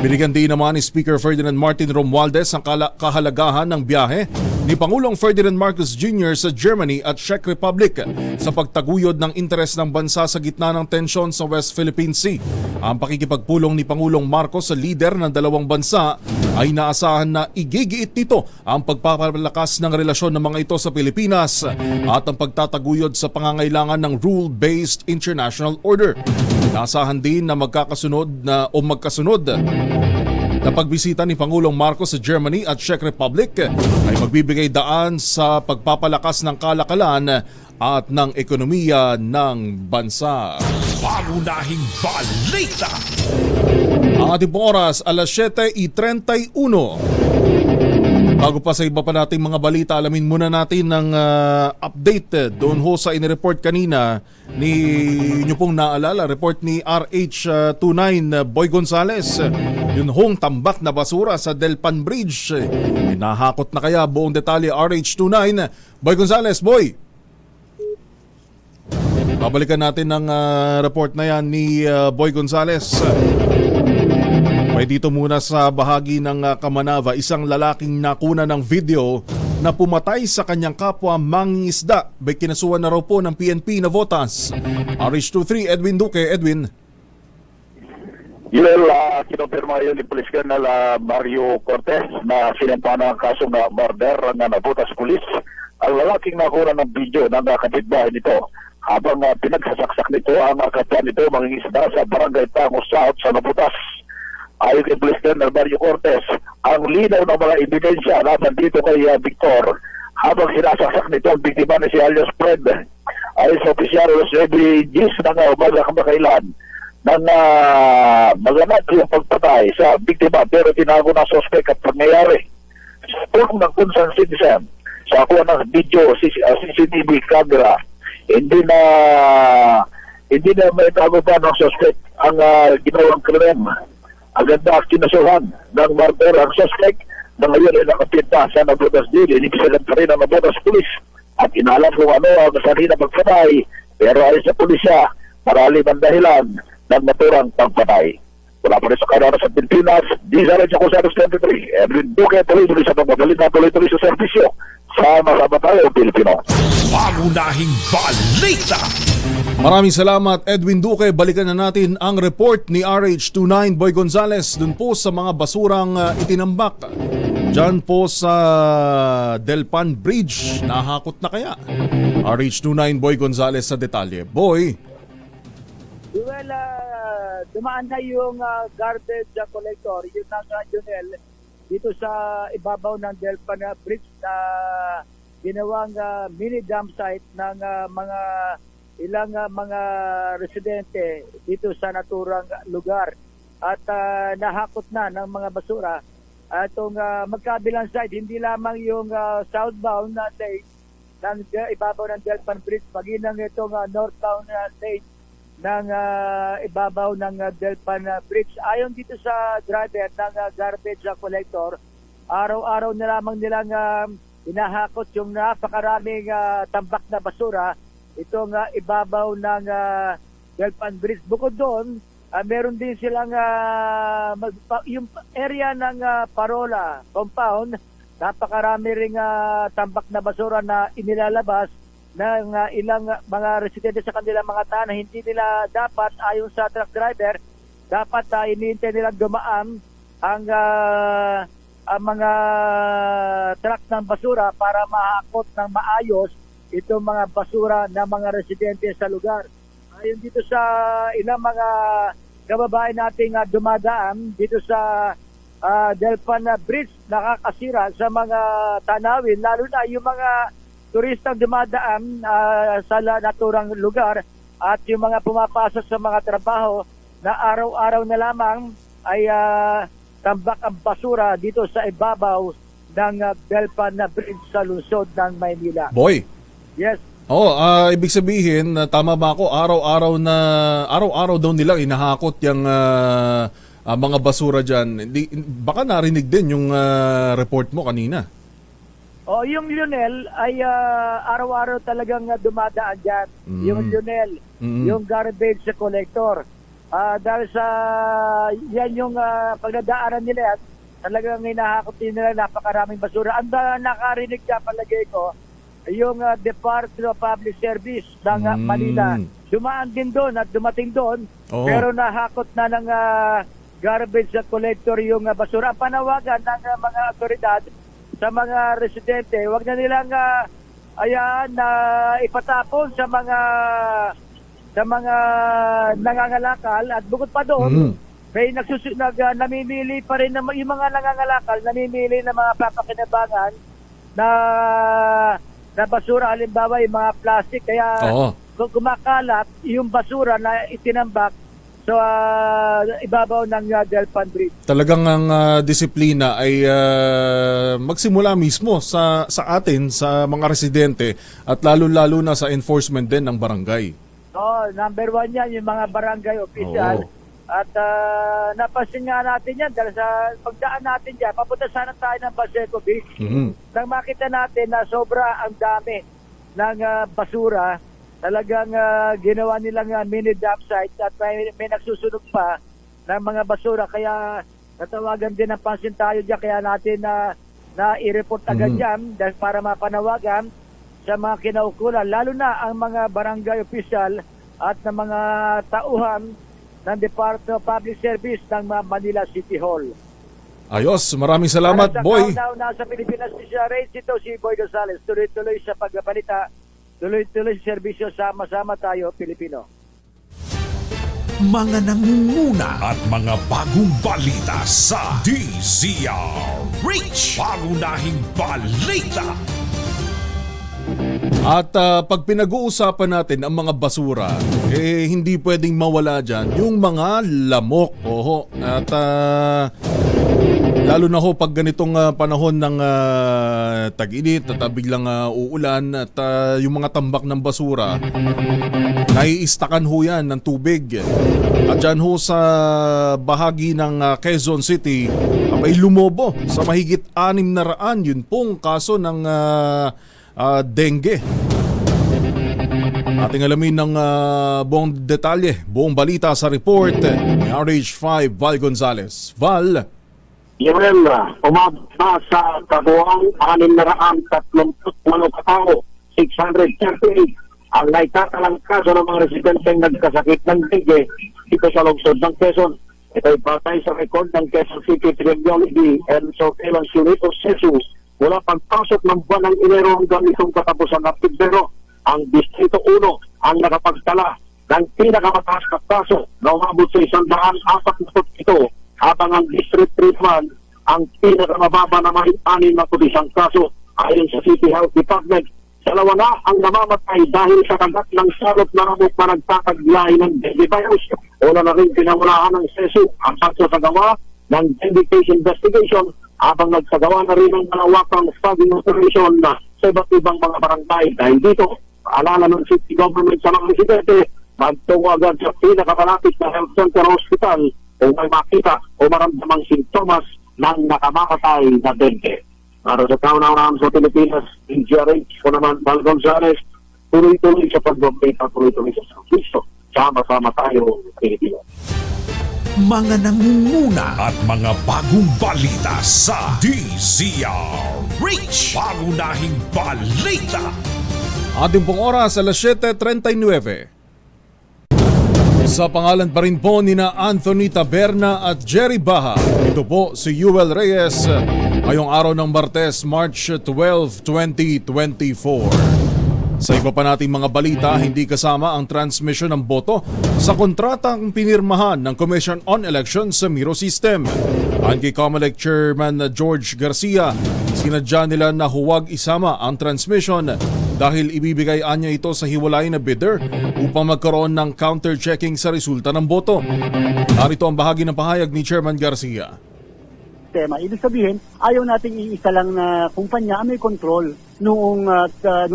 Binigyan din naman ni Speaker Ferdinand Martin Romualdez ang kahalagahan ng biyahe ni Pangulong Ferdinand Marcos Jr. sa Germany at Czech Republic sa pagtaguyod ng interes ng bansa sa gitna ng tensyon sa West Philippine Sea. Ang pakikipagpulong ni Pangulong Marcos sa lider ng dalawang bansa ay naasahan na igigiit nito ang pagpapalakas ng relasyon ng mga ito sa Pilipinas at ang pagtataguyod sa pangangailangan ng rule-based international order. Naasahan din na magkasunod na pagbisita ni Pangulong Marcos sa Germany at Czech Republic ay magbibigay daan sa pagpapalakas ng kalakalan at ng ekonomiya ng bansa. Pangunahing balita. Ang ating oras, alas 7:31. Bago pa sa iba pa nating mga balita, alamin muna natin ng update doon ho sa inireport kanina ni inyo pong naalala, report ni RH29 Boy Gonzales. Yun hong tambak na basura sa Delpan Bridge. Hinahakot na kaya buong detalye RH29. Boy Gonzales, Boy! Babalikan natin ang report na yan ni Boy Gonzales. May dito muna sa bahagi ng Kamanava, isang lalaking nakuna ng video na pumatay sa kanyang kapwa mangingisda. May kinasuhan na raw po ng PNP na votas. RH23, Edwin Duque. Edwin. Kinumpirma yun ni Police Colonel Mario Cortez na sinampa ng kaso na murder na nabutas pulis ang lalaking nakuha ng video ng kapitbahay nito habang pinagsasaksak nito ang kapwa nito mangingisda sa barangay Tangos South sa Nabutas. Ayon kay Police Colonel Mario Cortez, ang linaw ng mga ebidensya laban dito kay Victor habang sinasaksak nito ang biktima na si alias Fred. Ayon sa opisyal, alas 9 ng umaga kamakailan nang maganap yung pagpatay sa biktima pero tinago ng suspect at pangyayari. Sa tulong ng concerned citizen, sa kuha ng video CCTV camera, hindi na may tago pa ng suspect ang ginawang krimen. Agad na kinasuhan ng murder ang suspect na ngayon ay nakapita sa Nabotas Dili. Inibisagan pa rin ang Nabotas Police at inalam kung ano ang sanhi na pagpatay, pero ayon sa pulisya, marami ang dahilan ng naturang pagpatay. Wala pa rin sa karana sa Pilipinas, di sa rin sa Kusaros 23. Edwin Duque, tuloy-tuloy sa pagbabalita, tuloy-tuloy sa serbisyo. Sama-sama tayo, Pilipino. Pangunahing balita. Maraming salamat, Edwin Duque. Balikan na natin ang report ni RH29 Boy Gonzales dun po sa mga basurang itinambak dyan po sa Delpan Bridge. Nahakot na kaya? RH29 Boy Gonzales sa detalye. Boy. Well, dumaan na yung garbage collector, yung Junel, dito sa ibabaw ng Delpan Bridge na ginawang mini dump site ng mga ilang mga residente dito sa naturang lugar. At nahakot na ng mga basura itong magkabilang side, hindi lamang yung southbound na lane ng ibabaw ng Delpan Bridge, maging itong northbound lane ng ibabaw ng Delpan Bridge. Ayon dito sa driver ng garbage collector, araw-araw na lamang nilang hinahakot yung napakaraming tambak na basura itong ibabaw ng Delpan Bridge. Bukod doon, meron din silang yung area ng Parola compound, napakarami ring tambak na basura na inilalabas ng ilang mga residente sa kanilang mga tahanan. Hindi nila dapat, ayon sa truck driver, dapat inihintay nilang dumaan ang mga truck ng basura para mahakot ng maayos itong mga basura ng mga residente sa lugar. Ayon dito sa ilang mga kababayan nating dumadaan dito sa Delpan Bridge, nakakasira sa mga tanawin, lalo na yung mga turistang dumadaan sa naturang lugar at yung mga pumapasok sa mga trabaho na araw-araw na lamang ay tambak ang basura dito sa ibabaw ng Delpan Bridge sa lungsod ng Maynila. Boy. Yes. Ibig sabihin, tama ba ako, araw-araw daw nila inahakot yung mga basura dyan. Baka narinig din yung report mo kanina. Yung Lionel ay araw-araw talagang dumadaan dyan. Yung Lionel, yung garbage collector. Dahil sa yan yung pagdadaanan nila, talagang hinahakot din nila napakaraming basura. Ang nakarinig dyan palagay ko, yung Department of Public Service ng Manila. Dumaan din doon at dumating doon, pero nahakot na ng garbage collector yung basura. Ang panawagan ng mga otoridad sa mga residente, wag na nilang ipatapon sa mga nangangalakal. At bukod pa doon, may namimili pa rin yung mga nangangalakal, namimili ng mga papakinabangan na basura, halimbawa yung mga plastic. Kaya kung kumakalat yung basura na itinambak so ibabaw ng Delpan Bridge. Talagang ang disiplina ay magsimula mismo sa atin, sa mga residente, at lalo-lalo na sa enforcement din ng barangay. Number one yan, yung mga barangay official. At napansin nga natin yan dahil sa pagdaan natin dyan, papunta sana tayo ng Baseco Beach. Nang makita natin na sobra ang dami ng basura, talagang ginawa nilang mini dump site at may nagsusunog pa ng mga basura. Kaya natawagan din ang pansin tayo dyan, kaya natin na i-report agad dyan dahil para mapanawagan sa mga kinaukulan, lalo na ang mga barangay official at ng mga tauhan ng Department of Public Service ng Manila City Hall. Ayos, maraming salamat, Boy. Sa sa Pilipinas DZRH, ito si Boy Gonzales. Tuloy-tuloy sa pagbalita, tuloy-tuloy sa serbisyo, sama-sama tayo, Pilipino. Mga nangunguna at mga bagong balita sa DZRH. Pangunahing balita. At pag pinag-uusapan natin ang mga basura, hindi pwedeng mawala dyan yung mga lamok. Oho. At lalo na ho pag ganitong panahon ng tag-init at biglang uulan at yung mga tambak ng basura, naiistakan ho yan ng tubig. At dyan ho sa bahagi ng Quezon City, may lumobo sa mahigit 600 yun pong kaso ng dengue. Ating alamin ng buong detalye, buong balita sa report ni RH5 Val Gonzales. Val? Yun, umabot na sa kabuang 638 katao, 638 ang naitatalang kaso ng mga residenteng nagkasakit ng dengue dito sa lungsod ng Quezon. Ito ay batay sa record ng Quezon City Epidemiology and Surveillance Unit o CESU. Mula pagpasok ng buwan ng Enero hanggang itong katapusan ng Pebrero, ang Distrito 1 ang nakapagtala ng pinakamataas na kaso na umabot sa 147, habang ang District 3 naman ang pinakamababa na mahigit 61 kaso. Ayon sa City Health Department, 2 na ang namamatay dahil sa kagat ng salot na ramok na nagtataglahi ng dengue virus. Una na rin pinangunahan ng CESU ang pagsasagawa ng dengue case investigation, habang nagsagawa na rin ng malawakang study operation na sa iba't ibang mga barangay. Dahil dito, paalala ng city government sa mga residente, magtungo agad sa pinakamalapit na health center hospital kung may makita o maramdamang sintomas ng nakamamatay na dengue. Para sa kauna-unahan sa Pilipinas, DZRH ko naman, Val Gonzales, tuloy-tuloy sa pagbabita, tuloy-tuloy sa serviso. Sama-sama tayo, Pilipinas. Mga nangunguna at mga bagong balita sa DZRH. Pangunahing balita. Ating pong oras, alas 7:39. Sa pangalan pa rin po ni na Anthony Taberna at Jerry Baha, ito po si Yuel Reyes, ngayong araw ng Martes, March 12, 2024. Sa iba pa nating mga balita, hindi kasama ang transmission ng boto sa kontratang pinirmahan ng Commission on Elections sa Miro System. Ayon kay COMELEC Chairman George Garcia, sinadya nila na huwag isama ang transmission dahil ibibigay anya ito sa hiwalay na bidder upang magkaroon ng counter-checking sa resulta ng boto. Narito ang bahagi ng pahayag ni Chairman Garcia. Tema. Ibig sabihin, ayaw nating iisa lang na kumpanya may control nung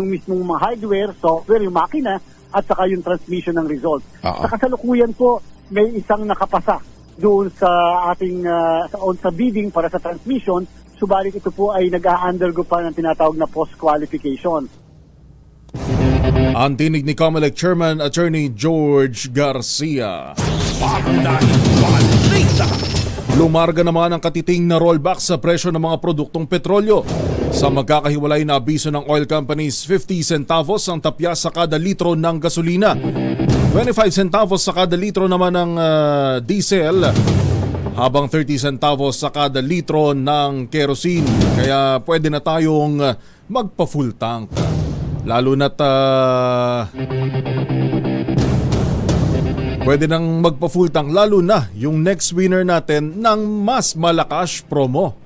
mismong mga hardware, software, yung makina, at saka yung transmission ng result. Sa kasalukuyan po, may isang nakapasa doon sa ating sa bidding para sa transmission, subalit ito po ay nag-a-undergo pa ng tinatawag na post-qualification. Ang tinig ni COMELEC Chairman Attorney George Garcia. Pangunahing balita. Lumarga naman ang katiting na rollback sa presyo ng mga produktong petrolyo. Sa magkakahiwalay na abiso ng oil companies, 50 centavos ang tapya sa kada litro ng gasolina. 25 centavos sa kada litro naman ng diesel, habang 30 centavos sa kada litro ng kerosene. Kaya pwede na tayong magpa-full tank. Lalo na't pwede nang magpa-full tank, lalo na yung next winner natin ng mas malakas promo.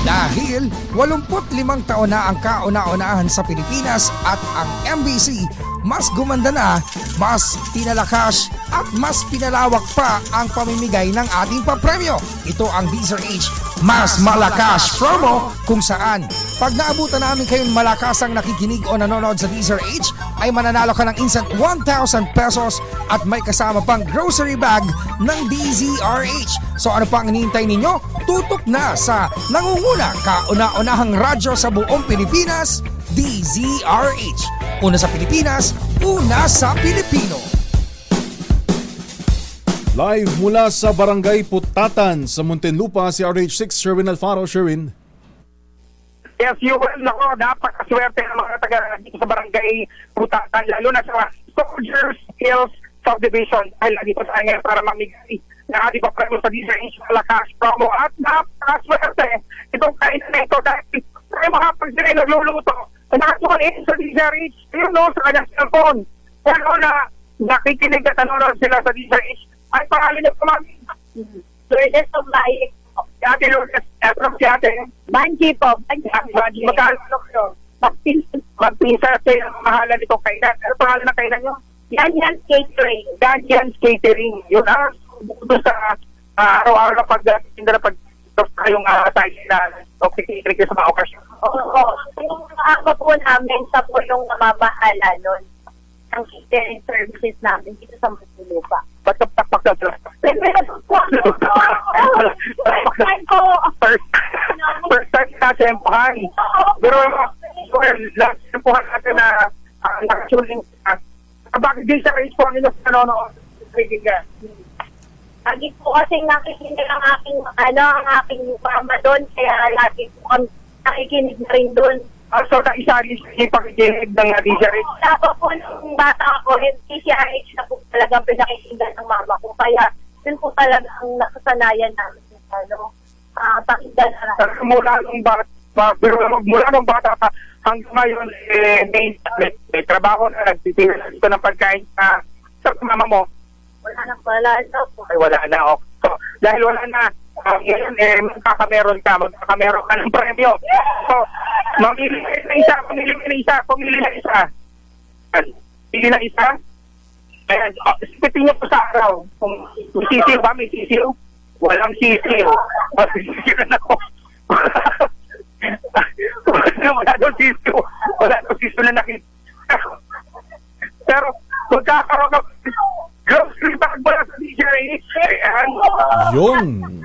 Dahil 85 taon na ang kauna-unahan sa Pilipinas at ang MBC, mas gumanda na, mas pinalakas at mas pinalawak pa ang pamimigay ng ating papremyo. Ito ang DZRH Mas Malakas Promo, kung saan pag naabutan namin kayong malakasang nakikinig o nanonood sa DZRH ay mananalo ka ng instant 1,000 pesos at may kasama pang grocery bag ng DZRH. So ano pa ang hinihintay ninyo? Tutok na sa nangunguna kauna-unahang radyo sa buong Pilipinas, DZRH. Una sa Pilipinas, una sa Pilipino. Live mula sa Barangay Putatan sa Muntinlupa, si RH6 Sherwin Alfaro. Sherwin. Yes, Yuel, nako, napakaswerte ng mga taga dito sa Barangay Putatan, lalo na sa Soldiers Hills subdivision dahil nandito tayo ngayon para mamigay na ating papremo sa DZH Malakas promo at napakaswerte itong kainan na ito dahil tayo makapag-sila nagluluto na nakatukan sa DZH yun no, sa kanyang cellphone pero na nakikinig at nanonood sila sa DZH ay pangalan niya pumami Lourdes of Baik Ate Lourdes, si Ate Banji po, Banji magkano kayo? Magpinsa sa mahalan itong kainan. Ano pangalan ng kainan nyo? Ganyan's Catering. Ganyan's Catering. Yun bukod sa araw-araw na pagdating na kayong tayo na catering sa mga okasyon. Oo. Yung ako po namin, sa po yung namamahala nun ang catering services namin dito sa Muntinlupa. Ba't kapakpak na sila? First time natin empuhan. Pero last empuhan natin na nakasuling bakit din sa race po ang ilos nanonood? Lagi po kasi nakikinig ang aking mama doon, kaya lagi po kami nakikinig na rin doon. So, naisali yung pakikinig ng DZH? Dapat po nung bata ako, DZH na po talagang pinakikinggan ng mama ko. Kaya, yun po talaga ang nakasanayan namin. Pakinggan na lang. Mula nung bata ka, hanggang ngayon, may trabaho na nagtitingin dito ng pagkain sa mama mo? Wala na po. Ay, wala na. So, dahil wala na, ngayon, magkakameron ka ng premyo. So, mamili na isa. Pili na isa. Ayan, sipitin nyo po sa araw. Kung sisiw ba, may sisiw? Walang sisiw. Sisiw na ako. Wala daw sisiw na nakita. Pero, magkakaroon ka grocery bag mula sa DZH. Yun.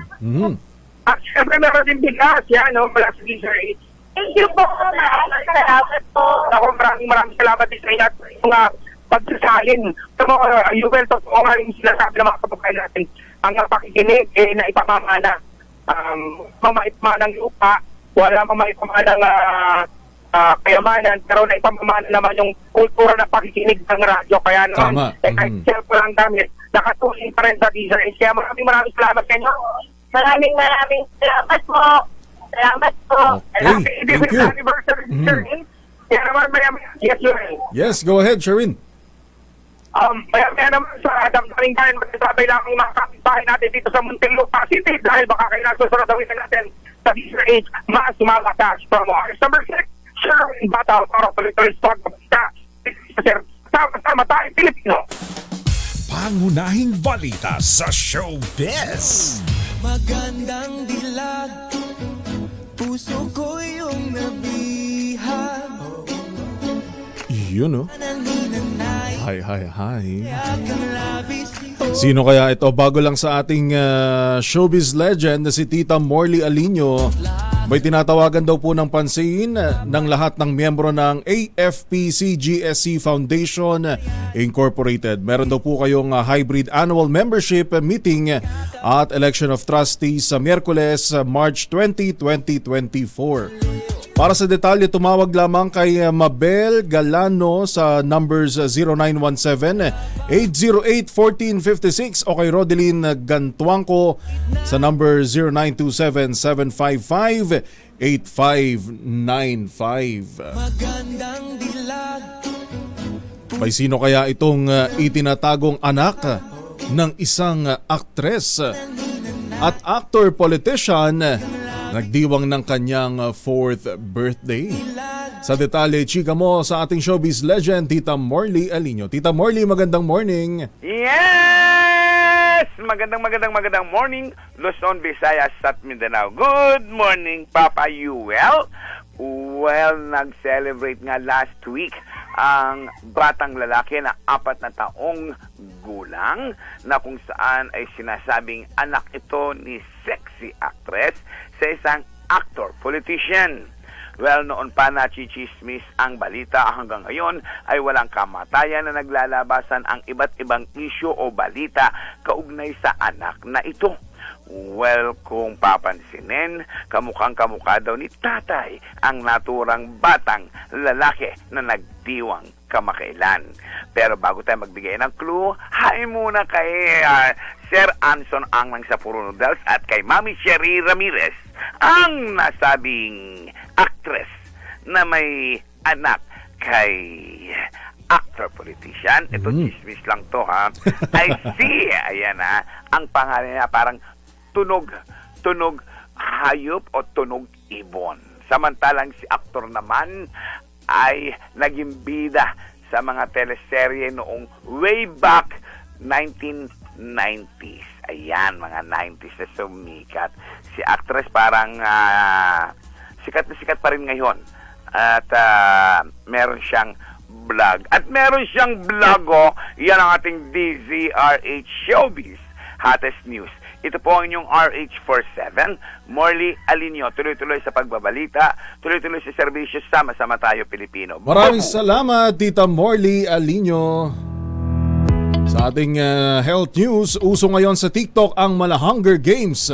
At syempre meron din bigas yan, mula sa DZH. Thank you po. Salamat po. Ako maraming salamat din sa inyo at yung pagsasalin. Sa mga Yuvel, totoo nga rin sinasabi ng mga kababayan natin ang pakikinig na ipamamana. Mamaipamana ng lupa, wala mamaipamana ng kayamanan, pero na ipamamana naman yung kultura na pakikinig ng radyo. Kaya naman, kahit cellphone lang gamit, nakatuloy pa rin sa DZH. Kaya maraming salamat sa inyo. Maraming salamat po. Salamat po. Okay, thank you. Anniversary, kaya naman yes, Yuvel. Yes, go ahead, Sherwin. Kaya naman sa damdaling kain, magsasabay lang ang mga kapitbahay natin dito sa Muntinlupa City dahil baka kayo nasusunod na winan natin sa DZH, mas malakas from August number 6. Sherwin Battle para tuloy-tuloy sa pagbabalita. Sama-sama tayo, Pilipino. Pangunahing balita sa showbiz. Magandang dilag, puso ko yung nabihag. Yun, no? Hi. Sino kaya ito? Bago lang sa ating showbiz legend na si Tita Morley Alinio, may tinatawagan daw po ng pansin ng lahat ng miyembro ng AFP-CGSC Foundation Incorporated. Meron daw po kayong hybrid annual membership meeting at election of trustees sa Miyerkules, March 20, 2024. Para sa detalye, tumawag lamang kay Mabel Galano sa numbers 0917-808-1456 o kay Rodeline Gantuangco sa number 0927-755-8595. May sino kaya itong itinatagong anak ng isang aktres at actor-politician nagdiwang ng kanyang 4th birthday? Sa detalye, chika mo sa ating showbiz legend, Tita Morley Alinio. Tita Morley, magandang morning. Yes! Magandang morning, Luzon, Visayas at Mindanao. Good morning, Papa Yuel. Well, nag-celebrate nga last week ang batang lalaki na 4 na taong gulang na kung saan ay sinasabing anak ito ni sexy actress sa isang actor-politician. Well, noon pa na chichismis ang balita, hanggang ngayon ay walang kamatayan na naglalabasan ang iba't ibang isyu o balita kaugnay sa anak na ito. Well, kung papansinin, kamukhang-kamukha daw ni tatay ang naturang batang lalaki na nagdiwang kamakailan. Pero bago tayo magbigay ng clue, hi muna kay Sir Anson Ang ng Sapuro Noodles at kay Mami Sherry Ramirez, ang nasabing actress na may anak kay actor-politician. Ito, chismis lang to, ha? I see. Ayan, ha? Ang pangalan niya parang tunog hayop o tunog ibon. Samantalang si aktor naman ay naging bida sa mga teleserye noong way back 1990s. Ayan, mga 90s na sumikat. Si actress parang sikat na sikat pa rin ngayon. At meron siyang vlog. At meron siyang vlog, yan ang ating DZRH Showbiz Hottest News. Ito po ang inyong RH47, Morley Alinio. Tuloy-tuloy sa pagbabalita, tuloy-tuloy sa serbisyo, sama-sama tayo Pilipino. Maraming salamat, Tita Morley Alinio. Sa ating health news, uso ngayon sa TikTok ang mala Hunger Games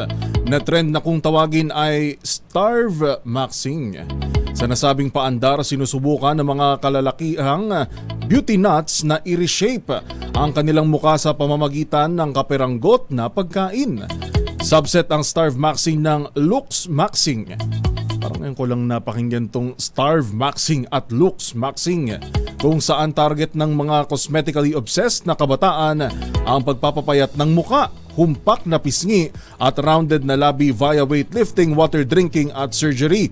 na trend na kung tawagin ay Starve Maxing. Sa nasabing paandar, sinusubukan ng mga kalalakihang beauty nuts na i-reshape ang kanilang muka sa pamamagitan ng kaperanggot na pagkain. Subset ang Starve Maxing ng Looks Maxing. Parang ngayon ko lang napakinggan tong Starve Maxing at Looks Maxing, kung saan target ng mga cosmetically obsessed na kabataan ang pagpapapayat ng muka, humpak na pisngi at rounded na labi via weightlifting, water drinking at surgery.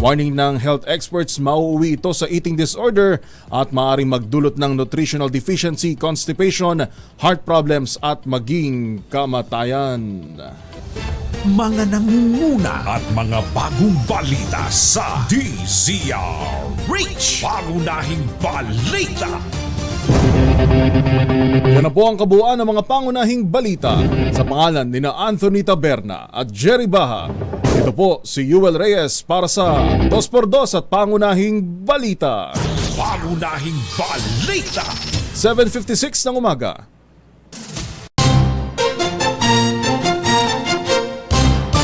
Warning ng health experts, mauuwi ito sa eating disorder at maaaring magdulot ng nutritional deficiency, constipation, heart problems at maging kamatayan. Mga nangunguna at mga bagong balita sa DZRH. Pangunahing balita. Yan na po ang kabuuan ng mga pangunahing balita sa pangalan ni Anthony Taberna at Jerry Baha. Ito po si Yuel Reyes para sa 2x2 at pangunahing balita. Pangunahing balita. 7:56 ng umaga.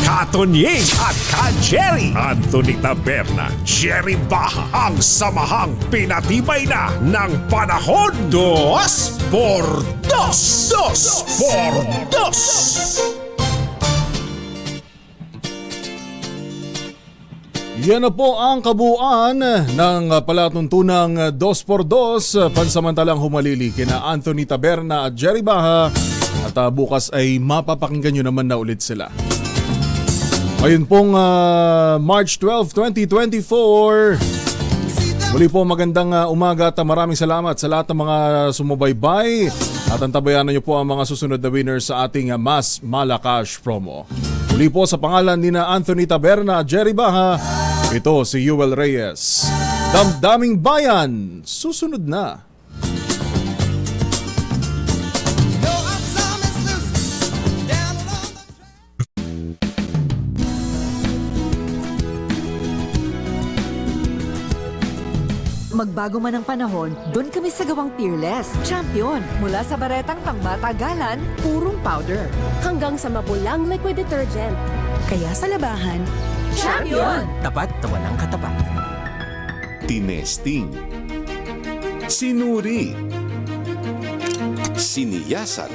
Katonying at Ka-Jerry, Anthony Taberna, Jerry Baha, ang samahang pinatibay na ng panahon. 2x2. 2x2. Yan na po ang kabuuan ng palatuntunang 2x2 pansamantalang humalili kina Anthony Taberna at Jerry Baha, at bukas ay mapapakinggan nyo naman na ulit sila. Ngayon pong March 12, 2024. Muli po magandang umaga at maraming salamat sa lahat ng mga sumubaybay at antabayanan nyo po ang mga susunod na winners sa ating Mas Malacash promo. Muli po sa pangalan ni Anthony Taberna at Jerry Baha, ito si Yuel Reyes. Damdaming Bayan, susunod na. Magbago man ang panahon, doon kami sa gawang Peerless. Champion! Mula sa baretang pangmatagalan, purong powder. Hanggang sa mabulang liquid detergent. Kaya sa labahan, Champion! Tapat na walang katapat. Tinesting. Sinuri. Siniyasan.